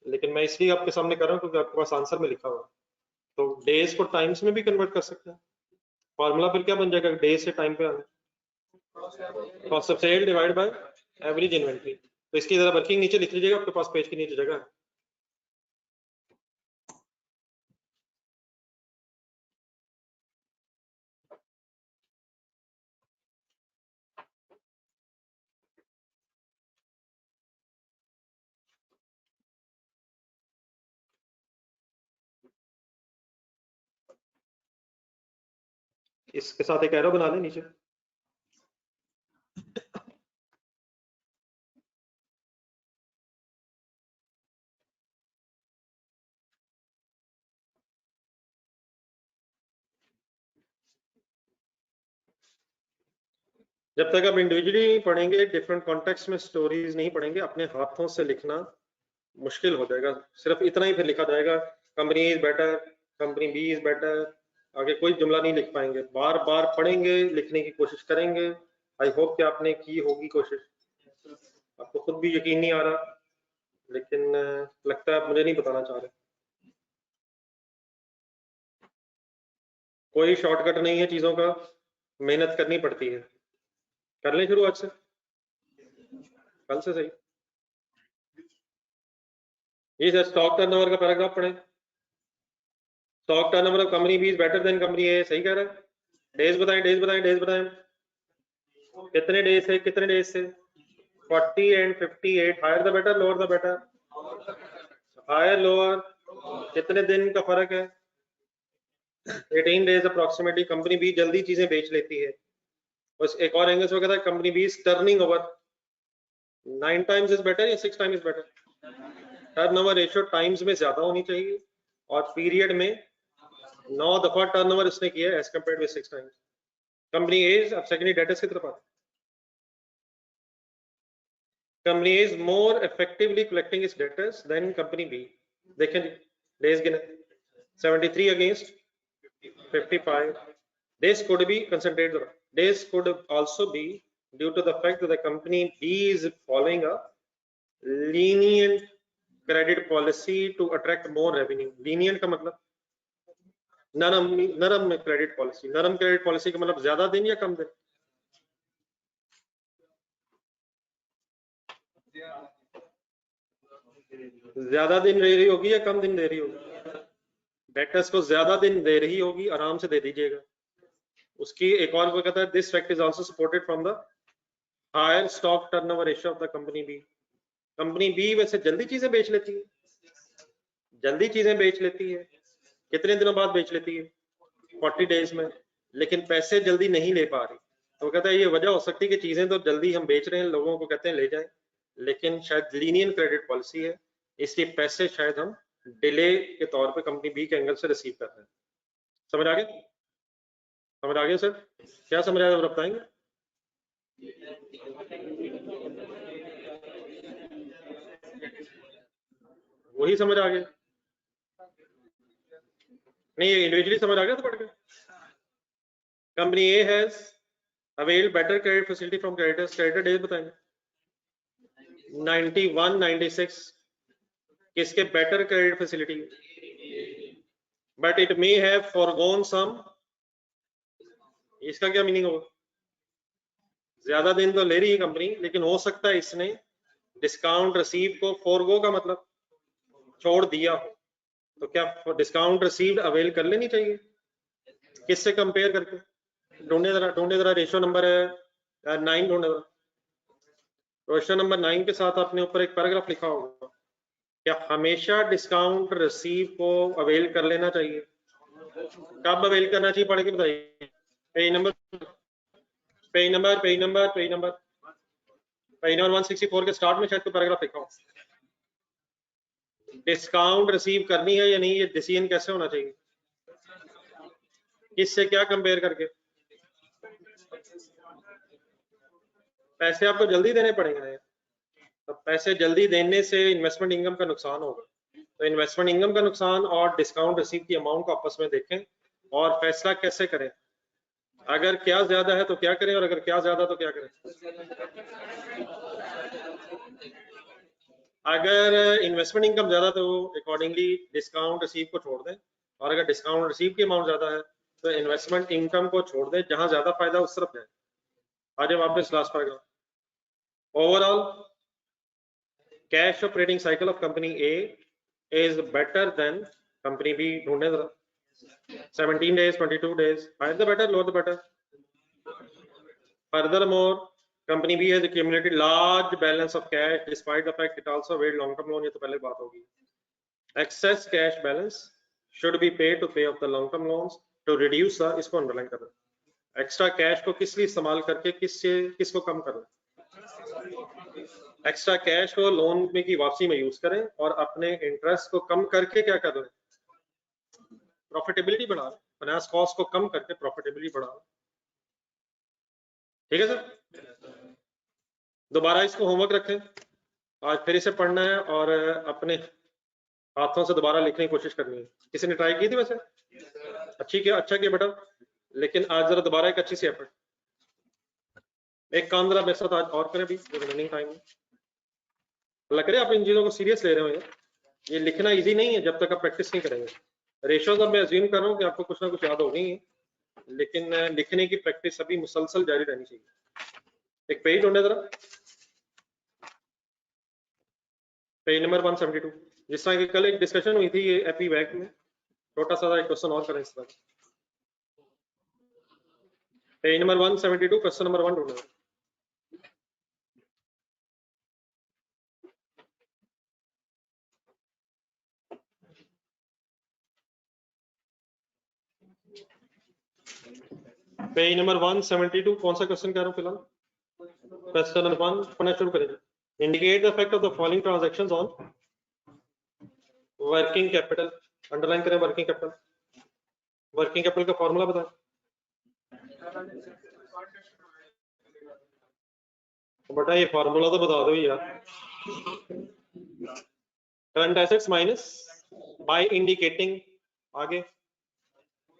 S1: लेकिन मैं इसलिए आपके सामने कर रहा हूँ क्योंकि आपके पास आंसर में लिखा हुआ है। तो डेज को टाइम्स में भी कन्वर्ट कर सकते हैं। फॉर्मूला फिर क्या बन जाएगा डेज से टाइम पे आने? Cost of sale divide by average inventory. तो इसकी जरा वर्किंग नीचे लिख लीजिएगा, आपके पास पेज की नीचे जगह है। इसके साथ एक एरो बना लें नीचे। जब तक आप इंडिविजुअली नहीं पढ़ेंगे, डिफरेंट कॉन्टेक्स्ट में स्टोरीज नहीं पढ़ेंगे, अपने हाथों से लिखना मुश्किल हो जाएगा। सिर्फ इतना ही फिर लिखा जाएगा, company is better, company B is better, आगे कोई जुमला नहीं लिख पाएंगे। बार बार पढ़ेंगे, लिखने की कोशिश करेंगे। आई होप कि आपने की होगी कोशिश। आपको खुद भी यकीन नहीं आ रहा, लेकिन लगता है आप मुझे नहीं बताना चाह रहे। कोई शॉर्टकट नहीं है चीजों का, मेहनत करनी पड़ती है। कर लें शुरू आज से, कल से सही। ये सर स्टॉक टर्नओवर का पैराग्राफ पढ़े। Stock turnover of company B is better than company A, सही कह रहा है। डेज बताएं, डेज बताएं, डेज बताएं। कितने डेज से कितने डेज से? 40 and 58, higher the better lower the better? Higher lower, कितने दिन का फर्क है? 18 डेज अप्रोक्सीमेटली। कंपनी बी जल्दी चीजें बेच लेती है। बस एक और एंगल से कहता है company B is turning over 9 times is better या 6 times better? Turnover ratio times में ज्यादा होनी चाहिए और पीरियड में 9 दफा टर्नओवर इसने किया as compared with 6 times. Company A, अब सेकेंडरी डेटर्स की तरफ आते हैं। Company A is more effectively collecting its debtors than company B. देखें जी, डेज गिने 73 against 55. This could be concentrated. This could also be due to the fact that the company B is following a lenient credit policy to attract more revenue. Lenient का मतलब नरम, नरम credit policy. नरम credit policy का मतलब ज्यादा दिन या कम दिन? ज्यादा दिन दे रही होगी या कम दिन दे रही होगी? डेटर्स को ज्यादा दिन दे रही होगी, आराम से दे दीजिएगा। उसकी एक और कहता है this fact is also supported from the higher stock turnover ratio of the company B. Company B वैसे जल्दी चीजें बेच लेती है, जल्दी चीजें बेच लेती है। कितने दिनों बाद बेच लेती है? 40 डेज में। लेकिन पैसे जल्दी नहीं ले पा रही। तो कहता है ये वजह हो सकती है कि चीजें तो जल्दी हम बेच रहे हैं, लोगों को कहते हैं ले जाएं, लेकिन शायद लीनियंट क्रेडिट पॉलिसी है, इसलिए पैसे शायद हम डिले के तौर पे कंपनी बी के एंगल से रिसीव कर रहे हैं। समझ आ गया? समझ आ गया सर? क्या समझ आया जरा बताएंगे? वही समझ आ गया? नहीं, इंडिविजुअली समझ आ गया तो पढ़ के। Company A has avail better credit facility from creditors. Creditor days बताएंगे 91 96 किसके better credit facility? But it may have forgone some. इसका क्या मीनिंग होगा? ज्यादा दिन तो ले रही है कंपनी, लेकिन हो सकता है इसने डिस्काउंट रिसीव को फॉरगो का मतलब छोड़ दिया हो। तो क्या डिस्काउंट रिसीव्ड अवेल कर लेनी चाहिए? किससे कंपेयर करके? ढूंढे जरा रेशियो नंबर है 9 ढूंढे जरा। क्वेश्चन नंबर 9 के साथ आपने ऊपर एक पैराग्राफ लिखा होगा, क्या हमेशा डिस्काउंट रिसीव को अवेल कर लेना चाहिए? कब अवेल करना चाहिए पढ़ के बताइए। Page number, page number, page number, page number, page number 164 के स्टार्ट में शायद कोई पैराग्राफ लिखा हो। डिस्काउंट रिसीव करनी है या नहीं, ये डिसीजन कैसे होना चाहिए? किससे क्या कंपेयर करके? पैसे आपको जल्दी देने पड़ेंगे, तो पैसे जल्दी देने से इन्वेस्टमेंट इनकम का नुकसान होगा। तो इन्वेस्टमेंट इनकम का नुकसान और डिस्काउंट रिसीव की अमाउंट को आपस में देखें और फैसला कैसे करें। अगर क्या ज्यादा है तो क्या करें, और अगर क्या ज्यादा तो क्या करें। अगर इन्वेस्टमेंट इनकम ज्यादा तो अकॉर्डिंगली डिस्काउंट रिसीव को छोड़ दें, और अगर डिस्काउंट रिसीव की अमाउंट ज्यादा है तो इन्वेस्टमेंट इनकम को छोड़ दें, जहां ज्यादा फायदा उस तरफ जाए। आज वापस last paragraph. Overall cash operating cycle of company A is better than company B. ढूंढने जरा 17 days 22 days, higher the better, lower the better. Furthermore, company B has accumulated large balance of cash despite the fact it also availed long term loan. ये तो पहले बात होगी। Excess cash balance should be paid to pay off the long term loans to reduce the, इसको underline कर रहे, extra cash को किस लिए इस्तेमाल करके किसको कम करना? एक्स्ट्रा कैश को लोन में की वापसी में यूज करें और अपने इंटरेस्ट को कम करके क्या कर रहे हैं? प्रॉफिटेबिलिटी बढ़ा, फाइनेंस कॉस्ट को कम करके प्रॉफिटेबिलिटी बढ़ा। ठीक है सर? दोबारा इसको होमवर्क रखें, आज फिर इसे पढ़ना है और अपने हाथों से दोबारा लिखने की कोशिश करनी है। किसी ने ट्राई की थी वैसे? अच्छी किया, अच्छा किया बेटा, लेकिन आज जरा दोबारा एक अच्छी सी एफर्ट। एक काम जरा मेरे साथ आज और करें भी रिमेनिंग टाइम में। अल्लाह करे आप इन चीजों को सीरियस ले रहे हो। ये लिखना इजी नहीं है जब तक आप प्रैक्टिस नहीं करेंगे। रेशियोज अब मैं अज्यूम कर रहा हूँ कि आपको कुछ ना कुछ याद हो गई है, लेकिन लिखने की प्रैक्टिस अभी मुसलसल जारी रहनी चाहिए। एक पेज ढूंढे जरा, पेज नंबर 172। जिस तरह की कल एक डिस्कशन हुई थी ये एपी वैक में, छोटा सा एक क्वेश्चन और करें इस बार। पेज नंबर 172 क्वेश्चन नंबर 1 ढूंढे। पेज नंबर 172 कौन सा क्वेश्चन कह रहा हूँ फिलहाल? क्वेश्चन नंबर 1 पढ़ना शुरू करेंगे। Indicate the effect of the following transactions on working capital. Underline करें वर्किंग कैपिटल। वर्किंग कैपिटल का फॉर्मूला बताएं। बेटा ये फॉर्मूला तो बता दो यार। Current assets minus by indicating, आगे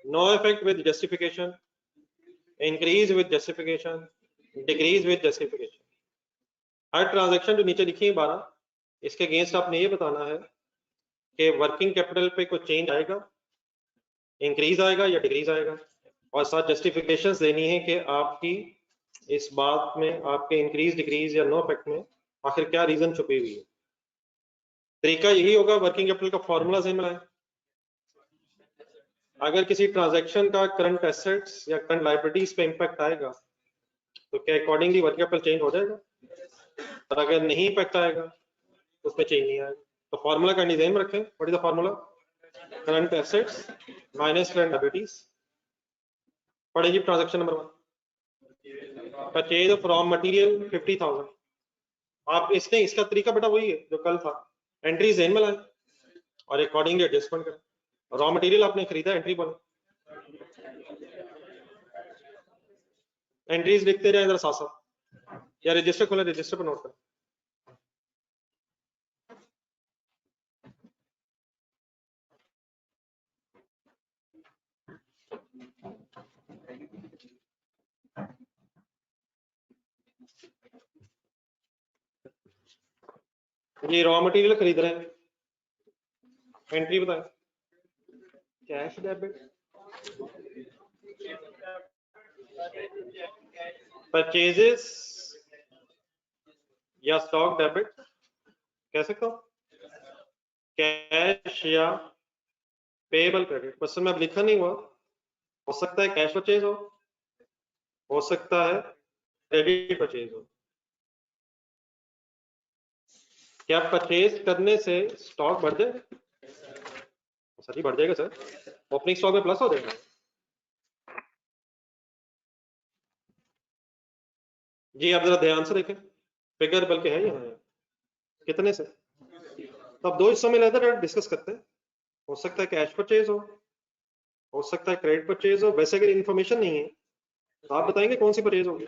S1: no effect with justification, increase with justification, decrease with justification. हर ट्रांजैक्शन जो नीचे लिखी है 12, इसके अगेंस्ट आपने ये बताना है कि वर्किंग कैपिटल पे कोई चेंज आएगा, इंक्रीज आएगा या डिक्रीज आएगा, और साथ जस्टिफिकेशंस देनी है कि आपकी इस बात में, आपके इंक्रीज डिक्रीज या नो इफेक्ट में आखिर क्या रीजन छुपी हुई है। तरीका यही होगा, वर्किंग कैपिटल का फॉर्मूला से मिलाएं। अगर किसी ट्रांजैक्शन का करंट एसेट्स या करंट लायबिलिटीज पे इंपैक्ट आएगा तो क्या अकॉर्डिंगली वर्किंग कैपिटल चेंज हो जाएगा, और अगर नहीं इंपैक्ट आएगा तो उसमें चेंज नहीं आएगा। तो फॉर्मूला का ध्यान रखें। What is the formula? Current assets minus current liabilities. पढ़ेगी transaction number 1, purchase of raw material 50,000। आप इसने इसका तरीका बेटा वही है जो कल था, एंट्रीज ध्यान में लाएं और अकॉर्डिंगली एडजस्टमेंट करें। रॉ मटेरियल आपने खरीदा, एंट्री बोले, एंट्रीज लिखते जाए इधर साथ साथ, या रजिस्टर खोले, रजिस्टर पर नोट करें। ये रॉ मटेरियल खरीद रहे हैं, एंट्री बताएं। कैश डेबिट, परचेजेस या स्टॉक डेबिट कह सकता हूं, कैश या पेएबल क्रेडिट। क्वेश्चन में अब लिखा नहीं हुआ, हो सकता है कैश परचेज हो सकता है क्रेडिट परचेज हो। क्या परचेज करने से स्टॉक बढ़ जाए? सर जी बढ़ जाएगा सर, ओपनिंग स्टॉक में प्लस हो जाएगा जी। आप जरा ध्यान से देखें, फिगर बल्कि है यहाँ कितने से, तो अब दो हिस्सों में लेकर डिस्कस करते हैं। हो सकता है कैश परचेज हो सकता है क्रेडिट परचेज हो। वैसे अगर इन्फॉर्मेशन नहीं है तो आप बताएंगे कौन सी परचेज होगी?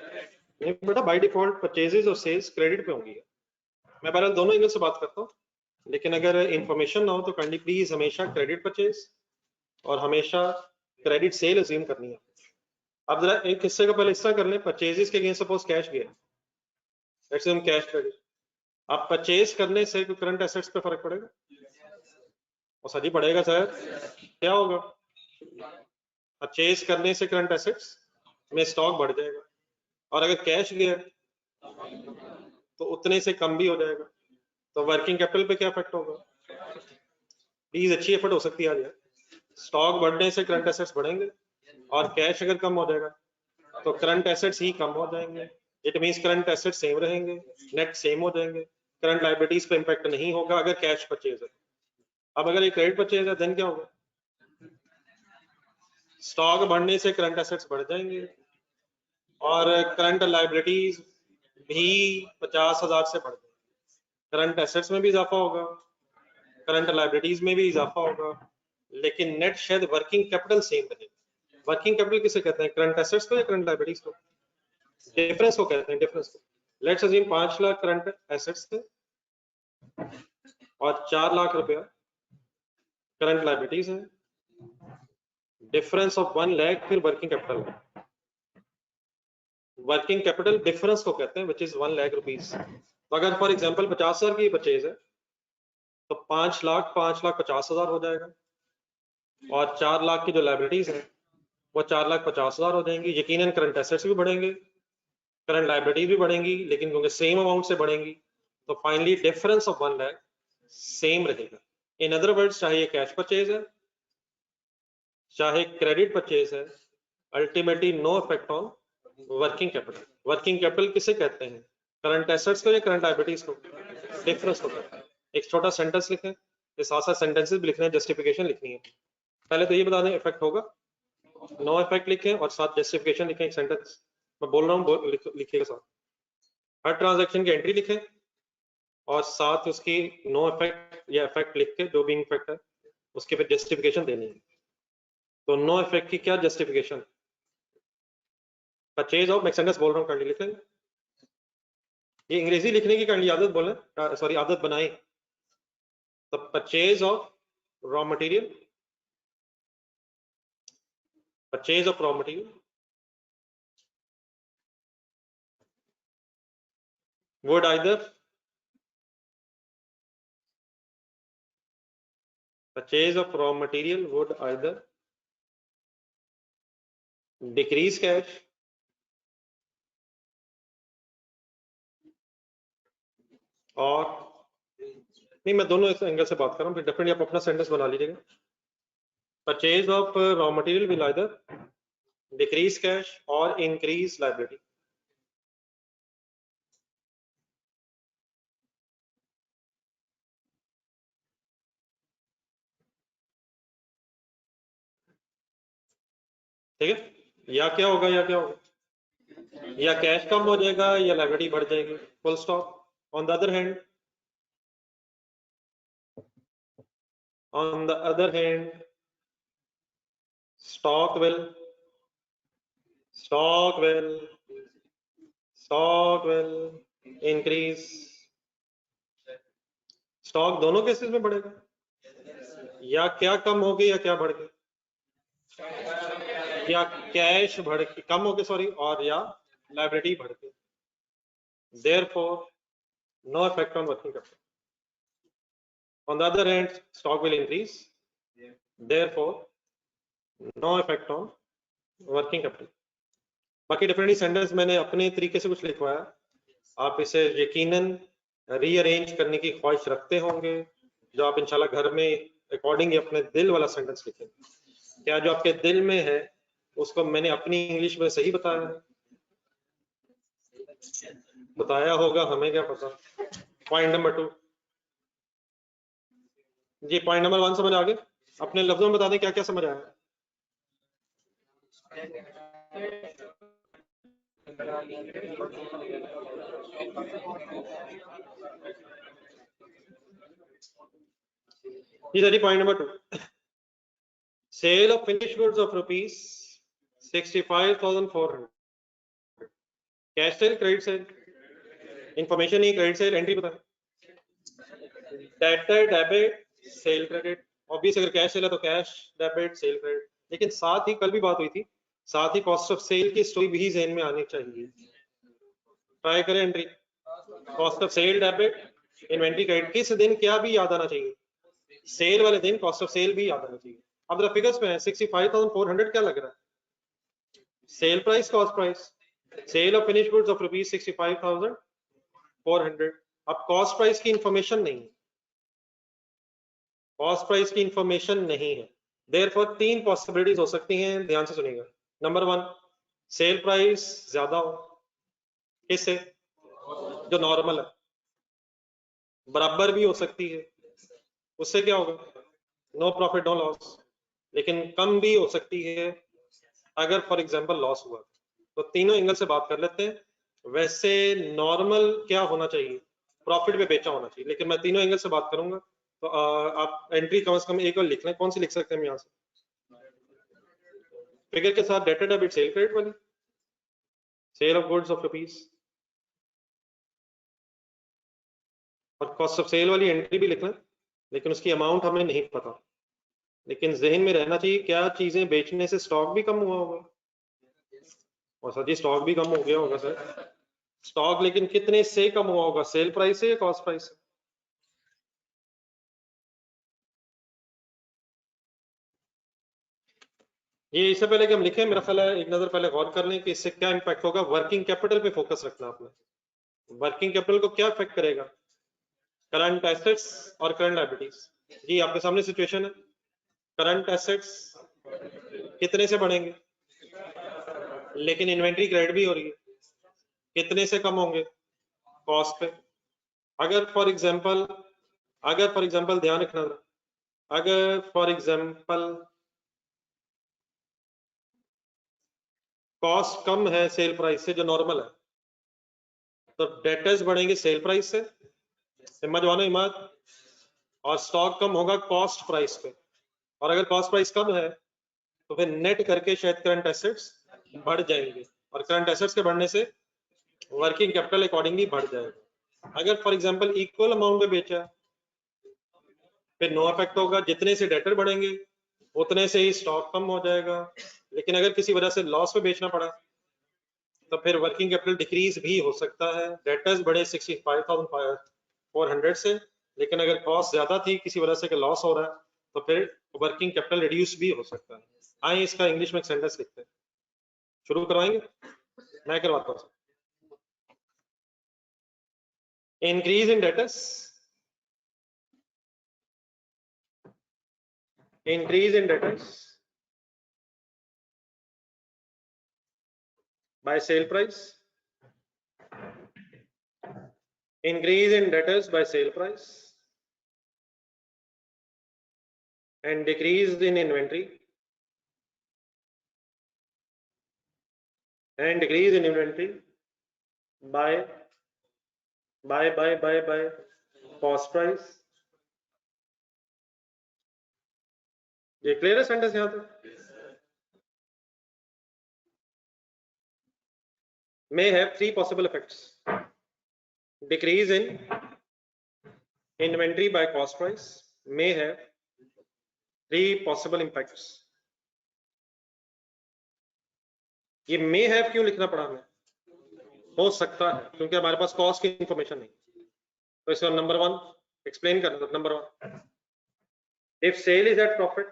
S1: नहीं बेटा, बाय डिफॉल्ट परचेजेस और सेल्स क्रेडिट पे होंगी। मैं बहरहाल दोनों एंगल से बात करता हूँ, लेकिन अगर इन्फॉर्मेशन ना हो तो काइंडली प्लीज हमेशा क्रेडिट परचेज और हमेशा क्रेडिट सेल अज्यूम करनी है। अब जरा एक हिस्से का पहले इस तरह कर लें, परचेजेस के अगेंस्ट सपोज कैश गया, लेट्स से हम कैश क्रेडिट। अब परचेज करने से करंट एसेट्स पे फर्क पड़ेगा? और सर जी पड़ेगा सर, क्या होगा? परचेज करने से करंट एसेट्स में स्टॉक बढ़ जाएगा, और अगर कैश गया तो उतने से कम भी हो जाएगा। तो वर्किंग कैपिटल पे क्या इफेक्ट होगा? प्लीज अच्छी एफर्ट हो सकती है आज यार। स्टॉक बढ़ने से करंट एसेट्स बढ़ेंगे, और कैश अगर कम हो जाएगा तो करंट एसेट्स ही कम हो जाएंगे। It means current assets same रहेंगे, नेट सेम हो जाएंगे, करंट लायबिलिटीज पे इंपैक्ट नहीं होगा अगर कैश परचेज है। अब अगर ये क्रेडिट परचेज है देन क्या होगा? स्टॉक बढ़ने से करंट एसेट्स बढ़ जाएंगे, और करंट लायबिलिटीज भी 50,000 से बढ़ जाएंगे। करंट एसेट्स में भी इजाफा होगा, करंट लायबिलिटीज में भी इजाफा होगा, लेकिन नेट शायद वर्किंग कैपिटल सेम रहेगा। वर्किंग कैपिटल किसे कहते हैं? करंट एसेट्स को या करंट लायबिलिटीज को? डिफरेंस को कहते हैं, डिफरेंस को। Let's assume 5 lakh current assets थे और 4 लाख रुपया करंट लायबिलिटीज है। डिफरेंस ऑफ 1 लाख फिर वर्किंग कैपिटल है। वर्किंग कैपिटल डिफरेंस को कहते हैं, विच इज 1 लाख रुपीज। तो अगर फॉर एग्जांपल 50,000 की परचेज है तो 5 लाख 50,000 हो जाएगा, और 4 लाख की जो लायबिलिटीज है वो 4,50,000 हो जाएंगी। यकीनन करंट एसेट्स भी बढ़ेंगे, करंट लायबिलिटीज भी बढ़ेंगी, लेकिन क्योंकि सेम अमाउंट से बढ़ेंगी तो finally difference of 1 lakh same रहेगा। इन अदर वर्ड्स, चाहे ये कैश परचेज है चाहे क्रेडिट परचेज है, ultimately no effect on working capital. Working capital किसे कहते हैं? करंट एसेट्स को या करंट लायबिलिटीज को? डिफरेंस को कहते हैं। एक छोटा सेंटेंस लिखें, साथ साथ सेंटेंसेस भी लिखने हैं, जस्टिफिकेशन लिखनी है। पहले तो ये बता दें इफेक्ट होगा, नो इफेक्ट लिखें और साथ जस्टिफिकेशन लिखें, एक सेंटेंस मैं बोल रहा हूँ लिखिएगा साथ। हर ट्रांजैक्शन की एंट्री लिखें और साथ उसकी नो इफेक्ट या इफेक्ट लिख के जो भी इफेक्ट है उसके फिर जस्टिफिकेशन देनी है। तो नो इफेक्ट की क्या जस्टिफिकेशन? परचेज ऑफ, मैं सेंटेंस बोल रहा हूँ, काइंडली लिखें। ये अंग्रेजी लिखने की काइंडली आदत बोले, सॉरी आदत बनाए। तो purchase of raw material, purchase of raw material would either purchase of raw material would either decrease cash और नहीं, मैं दोनों एंगल से बात कर रहा हूँ, फिर डेफिनेटली आप अपना सेंटेंस बना लीजिएगा। Purchase of raw material will either decrease cash और इंक्रीज लायबिलिटी। ठीक है, या क्या होगा, या क्या होगा, या कैश कम हो जाएगा या लायबिलिटी बढ़ जाएगी, full stop. On the other hand, on the other hand, stock will increase। Stock दोनों केसेस में बढ़ेगा, या क्या कम होगी या क्या बढ़ गई, या कैश बढ़ के कम हो गए, सॉरी, और या लायबिलिटी बढ़ गई। Therefore, no effect on working capital. On the other hand, stock will increase. Therefore, no effect on working capital. बाकी डेफिनेटली सेंटेंस मैंने अपने तरीके से कुछ लिखवाया, आप इसे यकीनन रीअरेंज करने की ख्वाहिश रखते होंगे, जो आप इंशाल्लाह घर में अकॉर्डिंग अपने दिल वाला सेंटेंस लिखेंगे। क्या जो आपके दिल में है उसको मैंने अपनी इंग्लिश में सही बताया है? बताया होगा, हमें क्या पता। पॉइंट नंबर 2 जी, पॉइंट नंबर 1 समझ आ गए? अपने लफ्जों में बता दें क्या क्या समझ आया। जी sir, point number 2, sale of finish goods of rupees 65,400, cash sale, credit sale, information ही क्रेडिट सेल, एंट्री बताएं। Debtor debit sale credit, obvious अगर कैश सेल है तो कैश डेबिट सेल क्रेडिट। लेकिन साथ ही कल भी बात हुई थी, साथ ही कॉस्ट ऑफ सेल की स्टोरी भी जहन में आनी चाहिए। ट्राई करें entry, cost of sale debit inventory credit, किस दिन क्या भी याद आना चाहिए, सेल वाले दिन कॉस्ट ऑफ सेल भी याद आना चाहिए। अब जरा फिगर्स में है, 65,400 क्या लग रहा है? Sale price, cost price, sale of finish goods of rupees 65,400। अब कॉस्ट प्राइस की इंफॉर्मेशन नहीं है, कॉस्ट प्राइस की इंफॉर्मेशन नहीं है। देयरफॉर 3 पॉसिबिलिटीज हो सकती हैं, ध्यान से सुनिएगा। नंबर 1, सेल प्राइस ज्यादा हो, किससे? जो नॉर्मल है, बराबर भी हो सकती है, उससे क्या होगा? No profit no loss. लेकिन कम भी हो सकती है अगर फॉर एग्जांपल लॉस हुआ। तो तीनों एंगल से बात कर लेते हैं। वैसे नॉर्मल क्या होना चाहिए? प्रॉफिट पे बेचा होना चाहिए, लेकिन मैं तीनों एंगल से बात करूंगा। तो आप एंट्री कम से कम एक बार लिख लें, कौन सी लिख सकते हैं हम यहाँ से? फिगर के साथ डेटर डेबिट सेल क्रेडिट वाली, sale of goods of rupees, और कॉस्ट ऑफ सेल वाली एंट्री भी लिख लें, लेकिन उसकी अमाउंट हमें नहीं पता। लेकिन जहन में रहना चाहिए क्या चीजें बेचने से स्टॉक भी कम हुआ होगा। और सर जी स्टॉक भी कम हो गया होगा सर, स्टॉक लेकिन कितने से कम हुआ होगा, सेल प्राइस से या कॉस्ट प्राइस से? ये इससे पहले कि हम लिखें, मेरा ख्याल है एक नजर पहले गौर कर लें कि इससे क्या इम्पैक्ट होगा। वर्किंग कैपिटल पे फोकस रखना आपने। वर्किंग कैपिटल को क्या इफेक्ट करेगा? करंट एसेट्स और करंट लायबिलिटीज। जी आपके सामने सिचुएशन है, करंट एसेट्स कितने से बढ़ेंगे, लेकिन इन्वेंट्री क्रेडिट भी हो रही है, कितने से कम होंगे? कॉस्ट पे। अगर फॉर एग्जांपल ध्यान रखना, अगर फॉर एग्जांपल कॉस्ट कम है सेल प्राइस से जो नॉर्मल है, तो डेटर्स बढ़ेंगे सेल प्राइस से, समझवानो इमाद, और स्टॉक कम होगा कॉस्ट प्राइस पे, और अगर कॉस्ट प्राइस कम है तो फिर नेट करके शायद करंट एसेट्स बढ़ जाएंगे, और करंट एसेट्स के बढ़ने से वर्किंग कैपिटल अकॉर्डिंगली बढ़ जाएगा। अगर फॉर एग्जांपल इक्वल अमाउंट में बेचा फिर नो इफेक्ट होगा, जितने से डेटर बढ़ेंगे उतने से ही स्टॉक कम हो जाएगा। लेकिन अगर किसी वजह से लॉस में बेचना पड़ा तो फिर वर्किंग कैपिटल डिक्रीज भी हो सकता है। डेटर्स बढ़े 65,400 से, लेकिन अगर कॉस्ट ज्यादा थी किसी वजह से लॉस हो रहा है तो फिर वर्किंग कैपिटल रिड्यूस भी हो सकता है। आइए इसका इंग्लिश में एक सेंटेंस लिखते हैं, शुरू करवाएंगे, मैं करवाता हूँ। Increase in debtors, increase in debtors by sale price, increase in debtors by sale price, and decrease in inventory, and decrease in inventory by cost price। ये क्लियर है सेंटेंस यहाँ तक? may have three possible effects: decrease in inventory by cost price may have three possible impacts। ये may have क्यों लिखना पड़ा हमें? हो सकता है क्योंकि हमारे पास कॉस्ट की इंफॉर्मेशन नहीं। तो इसका नंबर वन एक्सप्लेन कर दो। Number one, if sale is at profit,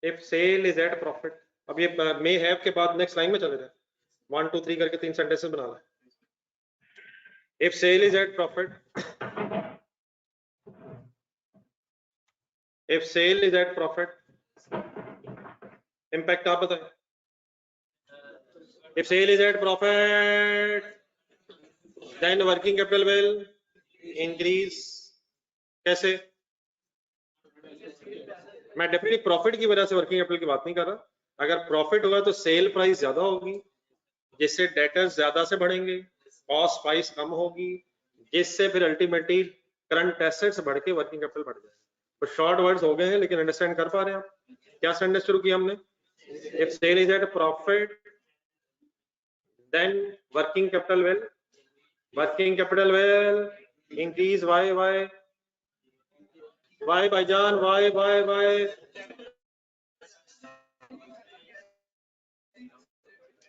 S1: if sale is at profit, अब ये may have के बाद नेक्स्ट लाइन में चले जाए, 1 2 3 करके 3 सेंटेंसेस बना लें। if sale is at profit, if sale is at profit, impact आप बताएं। if sale is at profit, then working capital will increase। कैसे? मैं डेफिनेटली प्रॉफिट की वजह से वर्किंग कैपिटल की बात नहीं कर रहा। अगर प्रॉफिट होगा तो सेल प्राइस ज्यादा होगी जिससे डेटर्स ज्यादा से बढ़ेंगे, कॉस्ट प्राइस कम होगी जिससे फिर अल्टीमेटली करंट एसेट्स बढ़ के वर्किंग कैपिटल बढ़ जाए। तो शॉर्ट वर्ड्स हो गए हैं लेकिन अंडरस्टैंड कर पा रहे हैं आप? क्या सेंटेंस शुरू किया हमने? If sale is at profit then working capital will increase. Why भाईजान, वाई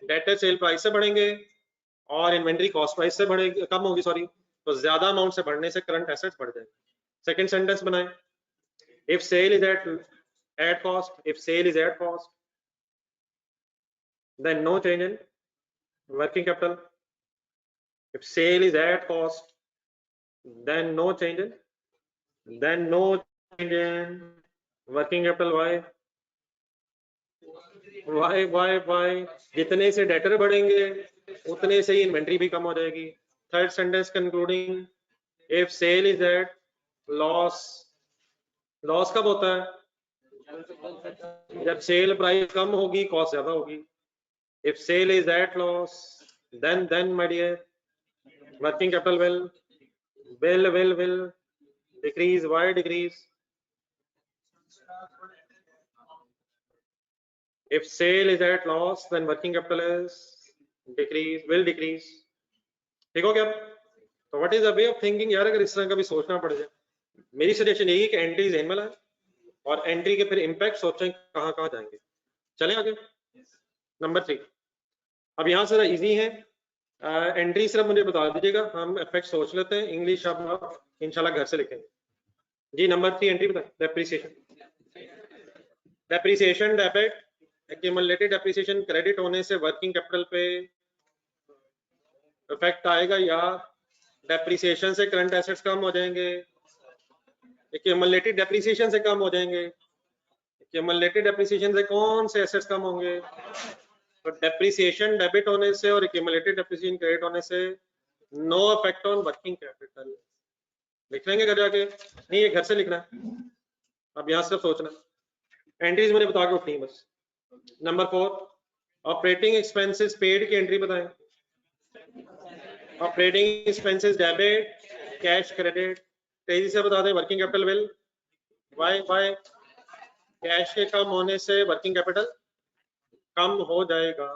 S1: डेटर सेल प्राइस से बढ़ेंगे और इन्वेंट्री कॉस्ट प्राइस से बढ़ेगी, कम होगी सॉरी, तो ज्यादा अमाउंट से बढ़ने से करंट एसेट्स बढ़ जाएंगे। सेकंड सेंटेंस बनाएं, if sale is at cost, if sale is at cost then no change in working capital. If sale is at cost then no change in working capital। why जितने से debtor बढ़ेंगे उतने से ही inventory भी कम हो जाएगी। Third sentence concluding, if sale is at loss, loss कब होता है? जब सेल प्राइस कम होगी कॉस्ट ज्यादा होगी। If sale is at loss then my dear working capital will decrease। why decrease? if sale is at loss then working capital will decrease। ठीक हो गया? तो what is the way of thinking यार? अगर इस तरह का भी सोचना पड़ जाए, मेरी सजेशन यही कि एंट्री जेन में लाए और एंट्री के फिर इंपैक्ट सोचें कहां कहां जाएंगे। चलें आगे। नंबर 3, अब यहाँ से इजी है, एंट्री सिर्फ मुझे बता दीजिएगा, हम इफेक्ट सोच लेते हैं, इंग्लिश आप इंशाल्लाह घर से लिखेंगे जी। नंबर 3 एंट्री बताएं। Depreciation debit, accumulated depreciation credit होने से वर्किंग कैपिटल पे इफेक्ट आएगा या डेप्रिसिएशन से करंट एसेट्स कम हो जाएंगे? एक्यूमुलेटेड डेप्रिसिएशन से कम हो जाएंगे। एक्यूमुलेटेड डेप्रिसिएशन से कौन से एसेट्स कम होंगे? तो डेप्रिसिएशन डेबिट होने से और एक्यूमुलेटेड डेप्रिसिएशन क्रेडिट होने से no effect on working capital. लिख लेंगे घर जाके? नहीं, ये घर से लिखना है, अब यहाँ सिर्फ सोचना। एंट्रीज मुझे बता के उठनी बस। नंबर 4 ऑपरेटिंग एक्सपेंसेस पेड की एंट्री बताएं। Operating expenses debit cash credit, तेजी से बता दें। Working capital will why cash के कम होने से वर्किंग कैपिटल कम हो जाएगा।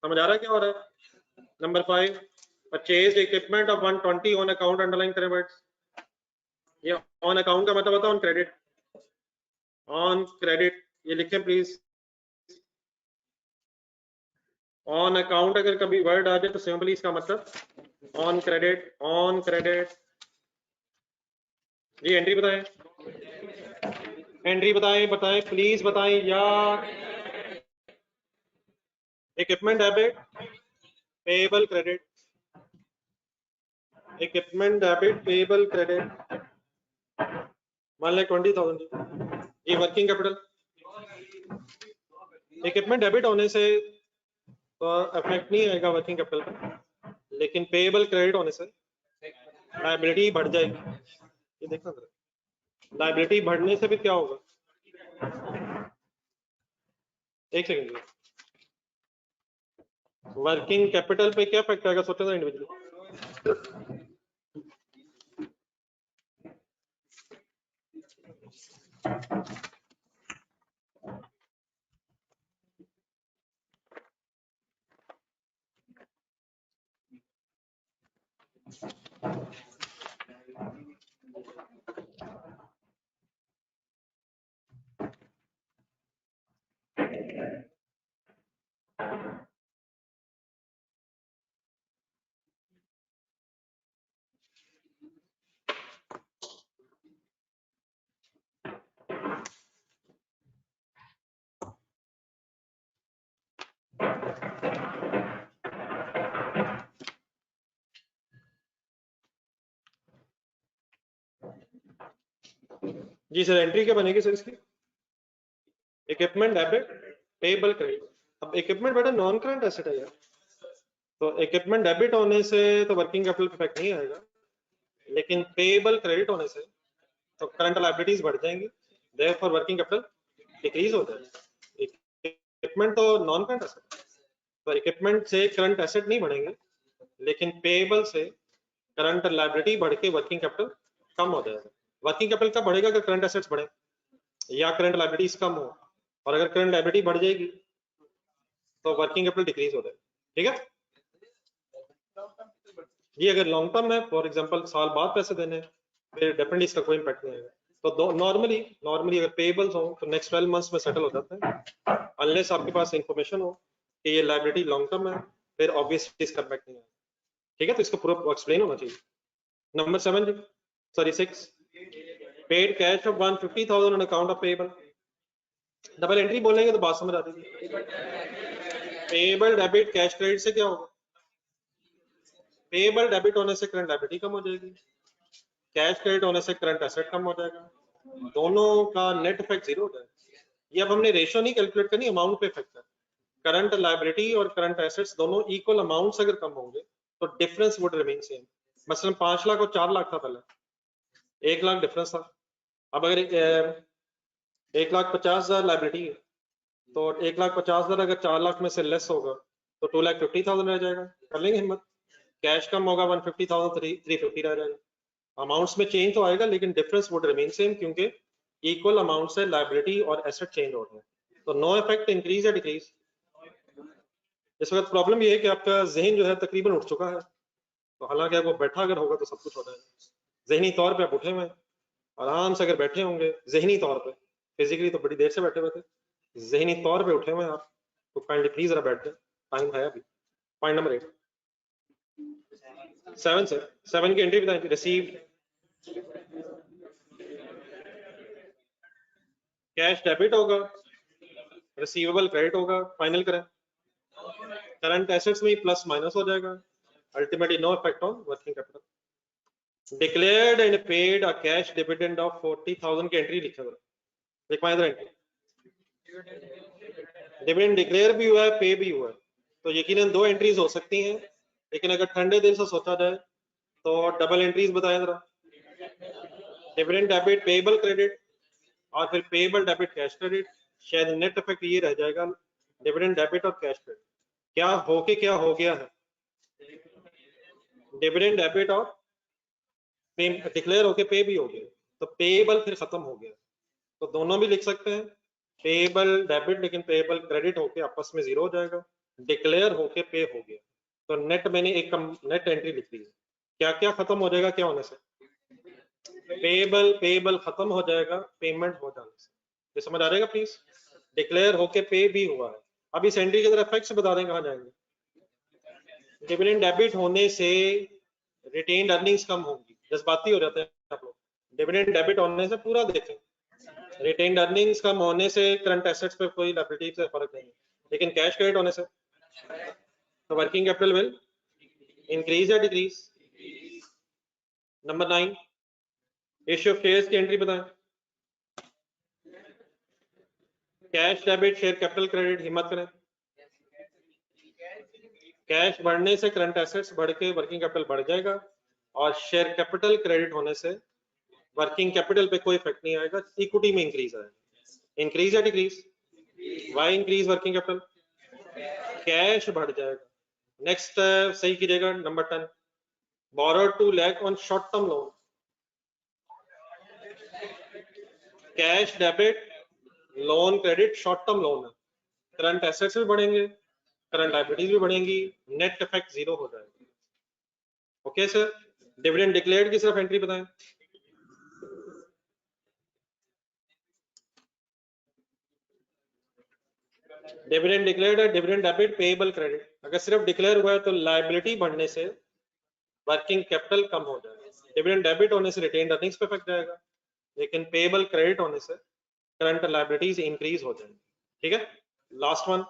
S1: समझ आ रहा है क्या हो रहा है। Number 5 purchase equipment of 120 on account underline credit. ये ऑन अकाउंट का मतलब होता है ऑन क्रेडिट। ऑन क्रेडिट ये लिखें प्लीज। ऑन अकाउंट अगर कभी वर्ड आ जाए तो सिंपली इसका मतलब ऑन क्रेडिट। ऑन क्रेडिट जी एंट्री बताएं। एंट्री बताएं प्लीज बताएं यार। Equipment debit payable credit. Equipment debit payable credit मान लें 20,000 ये वर्किंग कैपिटल। इक्विपमेंट डेबिट होने से तो इफेक्ट नहीं आएगा वर्किंग कैपिटल पर, लेकिन पेएबल क्रेडिट होने से लायबिलिटी बढ़ जाएगी। ये देखना जरा, लायबिलिटी बढ़ने से फिर क्या होगा। एक सेकंड, वर्किंग कैपिटल पे क्या इफेक्ट आएगा सोचो ना इंडिविजुअली। जी सर एंट्री क्या बनेगी सर इसकी। Equipment debit payable credit. अब इक्विपमेंट बेटा नॉन करंट एसेट है यार, तो इक्विपमेंट डेबिट होने से तो वर्किंग कैपिटल पे इफेक्ट नहीं आएगा, लेकिन पेएबल क्रेडिट होने से तो करंट लायबिलिटीज बढ़ जाएंगी, देयरफॉर वर्किंग कैपिटल डिक्रीज हो जाएगा। इक्विपमेंट तो नॉन करंट एसेट, तो इक्विपमेंट से करंट एसेट नहीं बढ़ेंगे, लेकिन पेएबल से करंट लायबिलिटी बढ़ के वर्किंग कैपिटल कम हो जाएगा। वर्किंग कैपिटल कब बढ़ेगा अगर करंट एसेट्स बढ़े या करंट लायबिलिटीज कम हो, और अगर करंट लायबिलिटी बढ़ जाएगी तो वर्किंग कैपिटल डिक्रीज हो जाएगा। ठीक है जी। अगर लॉन्ग टर्म है फॉर एग्जांपल साल बाद पैसे देने फिर डेफिनेटली इसका कोई इम्पैक्ट नहीं आएगा। तो नॉर्मली अगर पेएबल्स हो तो नेक्स्ट 12 मंथ्स में सेटल हो जाते हैं, अनलेस आपके पास इंफॉर्मेशन हो कि ये लायबिलिटी लॉन्ग टर्म है, फिर ऑब्वियसली इसका इम्पैक्ट नहीं आएगा। ठीक है, तो इसको पूरा एक्सप्लेन होना चाहिए। Number 7 sorry 6 paid cash of 150,000 on account of payable. Double entry बोलेंगे तो बात समझ आती है। पेएबल डेबिट कैश क्रेडिट से क्या होगा। पेएबल डेबिट होने से करंट लायबिलिटी कम हो जाएगी, कैश क्रेडिट होने से करंट एसेट कम हो जाएगा, दोनों का नेट इफेक्ट जीरो हो जाएगा। ये अब हमने रेशियो नहीं कैलकुलेट करनी, अमाउंट पे इफेक्ट है। करंट लायबिलिटी और करंट एसेट्स दोनों इक्वल अमाउंट्स अगर कम होंगे तो डिफरेंस वुड रिमेन सेम। मसलन 5 लाख और 4 लाख था पहले, 1 लाख डिफरेंस था। अब अगर 1,50,000 लायबिलिटी है तो 1,50,000 अगर 4 लाख में से लेस होगा तो 2,50,000 रह जाएगा। कर लेंगे हिम्मत। कैश कम होगा 150,000 350 रह जाएगा। अमाउंट्स में चेंज तो आएगा लेकिन डिफरेंस वुड रिमेन सेम, क्योंकि इक्वल अमाउंट से लायबिलिटी और एसेट चेंज हो रहे हैं। तो नो इफेक्ट इंक्रीज या डिक्रीज। इस वक्त प्रॉब्लम ये है कि आपका जहन जो है तकरीबन उठ चुका है, तो हालांकि आपको बैठा अगर होगा तो सब कुछ हो जाएगा। जहनी तौर पे आप उठे हुए हैं, आराम से अगर बैठे होंगे जहनी तौर पे, फिजिकली तो बड़ी देर से बैठे हुए थे, जहनी तौर पे उठे हुए हैं आप, तो काइंडली प्लीज जरा बैठ जाए, टाइम है अभी। पॉइंट नंबर 8 7 से 7 की एंट्री बताएं। रिसीव कैश डेबिट होगा, रिसीवेबल क्रेडिट होगा, फाइनल करें। करंट एसेट्स में प्लस माइनस हो जाएगा, ultimately no effect on working capital. Declared and paid a cash dividend of 40,000 की एंट्री लिखा हुआ है। देख पाए इधर एंट्री, डिविडेंड डिक्लेयर भी हुआ है, पे भी हुआ है, तो यकीनन 2 एंट्रीज हो सकती हैं, लेकिन अगर ठंडे दिल से सोचा जाए तो डबल एंट्रीज बताएं जरा। डिविडेंड डेबिट पेएबल क्रेडिट और फिर पेएबल डेबिट कैश क्रेडिट, शायद नेट इफेक्ट ये रह जाएगा डिविडेंड डेबिट और कैश क्रेडिट। क्या हो गया है, डिविडेंड डेबिट और पे डिक्लेयर होके पे भी हो गया, तो पेएबल फिर खत्म हो गया, तो दोनों भी लिख सकते हैं पेएबल डेबिट, लेकिन पेएबल क्रेडिट होके आपस में जीरो हो जाएगा, डिक्लेयर होके पे हो गया, तो नेट मैंने एक नेट एंट्री लिख दी है। क्या क्या खत्म हो जाएगा क्या होने से, पेएबल खत्म हो जाएगा पेमेंट हो जाने से, ये समझ आ जाएगा प्लीज। डिक्लेयर होके पे भी हुआ है। अब इस एंट्री के अंदर इफेक्ट्स बता दें कहाँ जाएंगे। डिविडेंड डेबिट होने से रिटेन्ड अर्निंग्स कम होंगी, जज्बाती हो जाते हैं आप लोग। डिविडेंड डेबिट होने से पूरा देखें, रिटेन्ड अर्निंग्स कम होने से करंट एसेट्स पे कोई लायबिलिटी से फर्क नहीं है, लेकिन कैश क्रेडिट होने से तो वर्किंग कैपिटल विल इंक्रीज या decrease. Number 9 issue of shares की एंट्री बताएं। Cash debit share capital credit, हिम्मत करें। कैश बढ़ने से करंट एसेट्स बढ़ के वर्किंग कैपिटल बढ़ जाएगा, और शेयर कैपिटल क्रेडिट होने से वर्किंग कैपिटल पे कोई इफेक्ट नहीं आएगा, इक्विटी में इंक्रीज आएगा। इंक्रीज या decrease, why increase working capital, cash बढ़ जाएगा। नेक्स्ट सही कीजिएगा number 10 borrowed to lend on short term loan, cash debit loan credit short term loan है, करंट एसेट्स भी बढ़ेंगे करंट लायबिलिटीज भी बढ़ेंगी, नेट इफेक्ट जीरो हो जाएगा। ओके सर, डिविडेंड डिक्लेयर्ड की सिर्फ एंट्री बताएं। डिविडेंड डिक्लेयर्ड है, डिविडेंड डेबिट पेएबल क्रेडिट, अगर सिर्फ डिक्लेयर हुआ है तो लायबिलिटी बढ़ने से वर्किंग कैपिटल कम हो जाएगा, डिविडेंड डेबिट होने से रिटेन्ड अर्निंग्स पे इफेक्ट जाएगा, लेकिन पेएबल क्रेडिट होने से करंट लायबिलिटीज इंक्रीज हो जाएंगी। ठीक है, लास्ट वन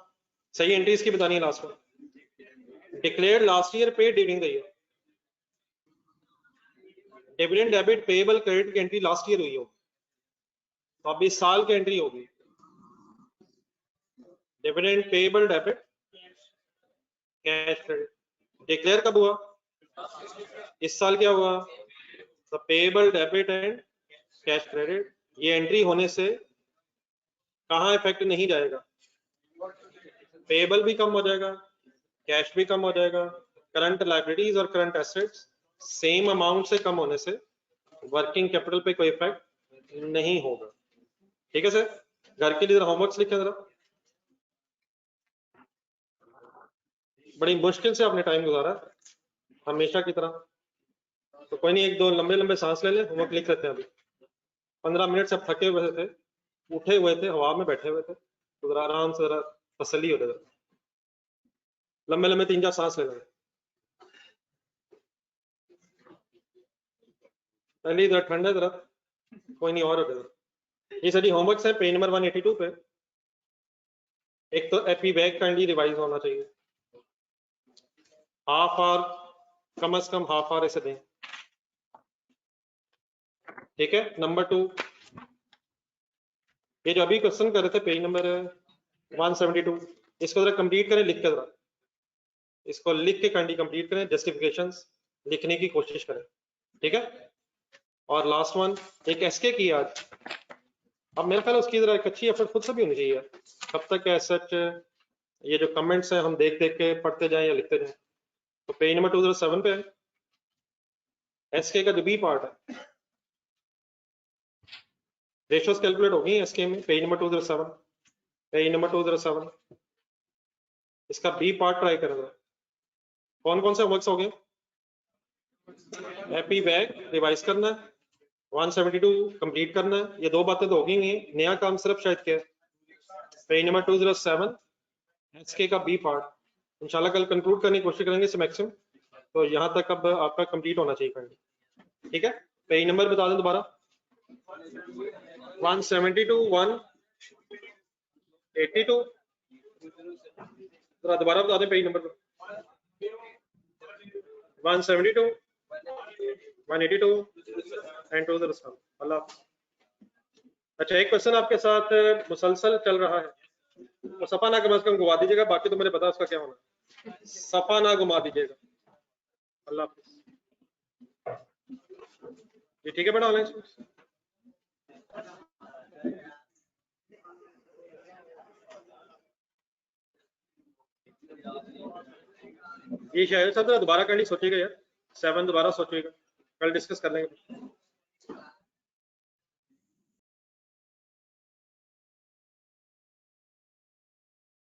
S1: सही एंट्रीज की बतानी है। Last one declared last year paid during the year, dividend debit payable credit की एंट्री लास्ट ईयर हुई होगी, तो अब इस साल की एंट्री होगी dividend payable debit cash credit. Declare कब हुआ, इस साल क्या हुआ, तो payable debit and cash credit, ये एंट्री होने से कहाँ इफेक्ट नहीं जाएगा, पेएबल भी कम हो जाएगा कैश भी कम हो जाएगा, करंट लायबिलिटीज और करंट एसेट्स सेम अमाउंट से कम होने से वर्किंग कैपिटल पे कोई इफेक्ट नहीं होगा। ठीक है सर, घर के लिए होमवर्क लिखें जरा, बड़ी मुश्किल से आपने टाइम गुजारा हमेशा की तरह, तो कोई नहीं, एक दो लंबे लंबे सांस ले लें, होमवर्क लिख लेते हैं। अभी 15 मिनट से थके हुए थे, उठे हुए थे, हवा में बैठे हुए थे, तो जरा आराम से जरा तसल्ली हो जाए, लंबे लंबे 3-4 सांस ले लें। पहले इधर ठंड है जरा, कोई नहीं और हो जाएगा। ये सभी होमवर्क है पेज नंबर 182 पे। एक तो एपी बैग काइंडली रिवाइज होना चाहिए, हाफ आवर, कम से कम हाफ आवर इसे दें। ठीक है, नंबर 2 ये जो अभी क्वेश्चन कर रहे थे पेज नंबर 172, इसको जरा कंप्लीट करें लिख के, जरा इसको लिख के काइंडली कंप्लीट करें, जस्टिफिकेशंस लिखने की कोशिश करें। ठीक है, और लास्ट वन एक एसके की आज, अब मेरा ख्याल उसकी जरा एक अच्छी एफर्ट खुद से भी होनी चाहिए, कब तक सच ये जो कमेंट्स हैं हम देख देख के पढ़ते जाएं या लिखते जाएं। तो पेज नंबर 207 पे एसके का जो बी पार्ट है, रेशियोज कैलकुलेट होगी एसके में, पेज नंबर 207, पेज नंबर 207 इसका बी पार्ट ट्राई करें। कौन कौन से होमवर्क्स हो गए, हैप्पी बैग रिवाइज करना है, 172 कंप्लीट करना है, ये दो बातें तो होगी नहीं, नया काम सिर्फ शायद क्या है पेज नंबर 207 एसके का बी पार्ट, इंशाल्लाह कल कंक्लूड करने की कोशिश करेंगे इसे मैक्सिमम, तो यहाँ तक अब आपका कंप्लीट होना चाहिए। ठीक है, पेज नंबर बता दें दोबारा, 172 182, दोबारा बता दें पेज नंबर 172 182 एंड 207। अल्लाह। अच्छा, एक क्वेश्चन आपके साथ मुसलसल चल रहा है, तो सफा ना कम से कम घुमा दीजिएगा, बाकी तो मुझे पता उसका क्या होना, सफा ना घुमा दीजिएगा। अल्लाह हाफिज़। ये ठीक है बेटा, ऑनलाइन ये शायद सब दोबारा करनी सोचेगा यार, 7 दोबारा सोचेगा, कल डिस्कस कर लेंगे।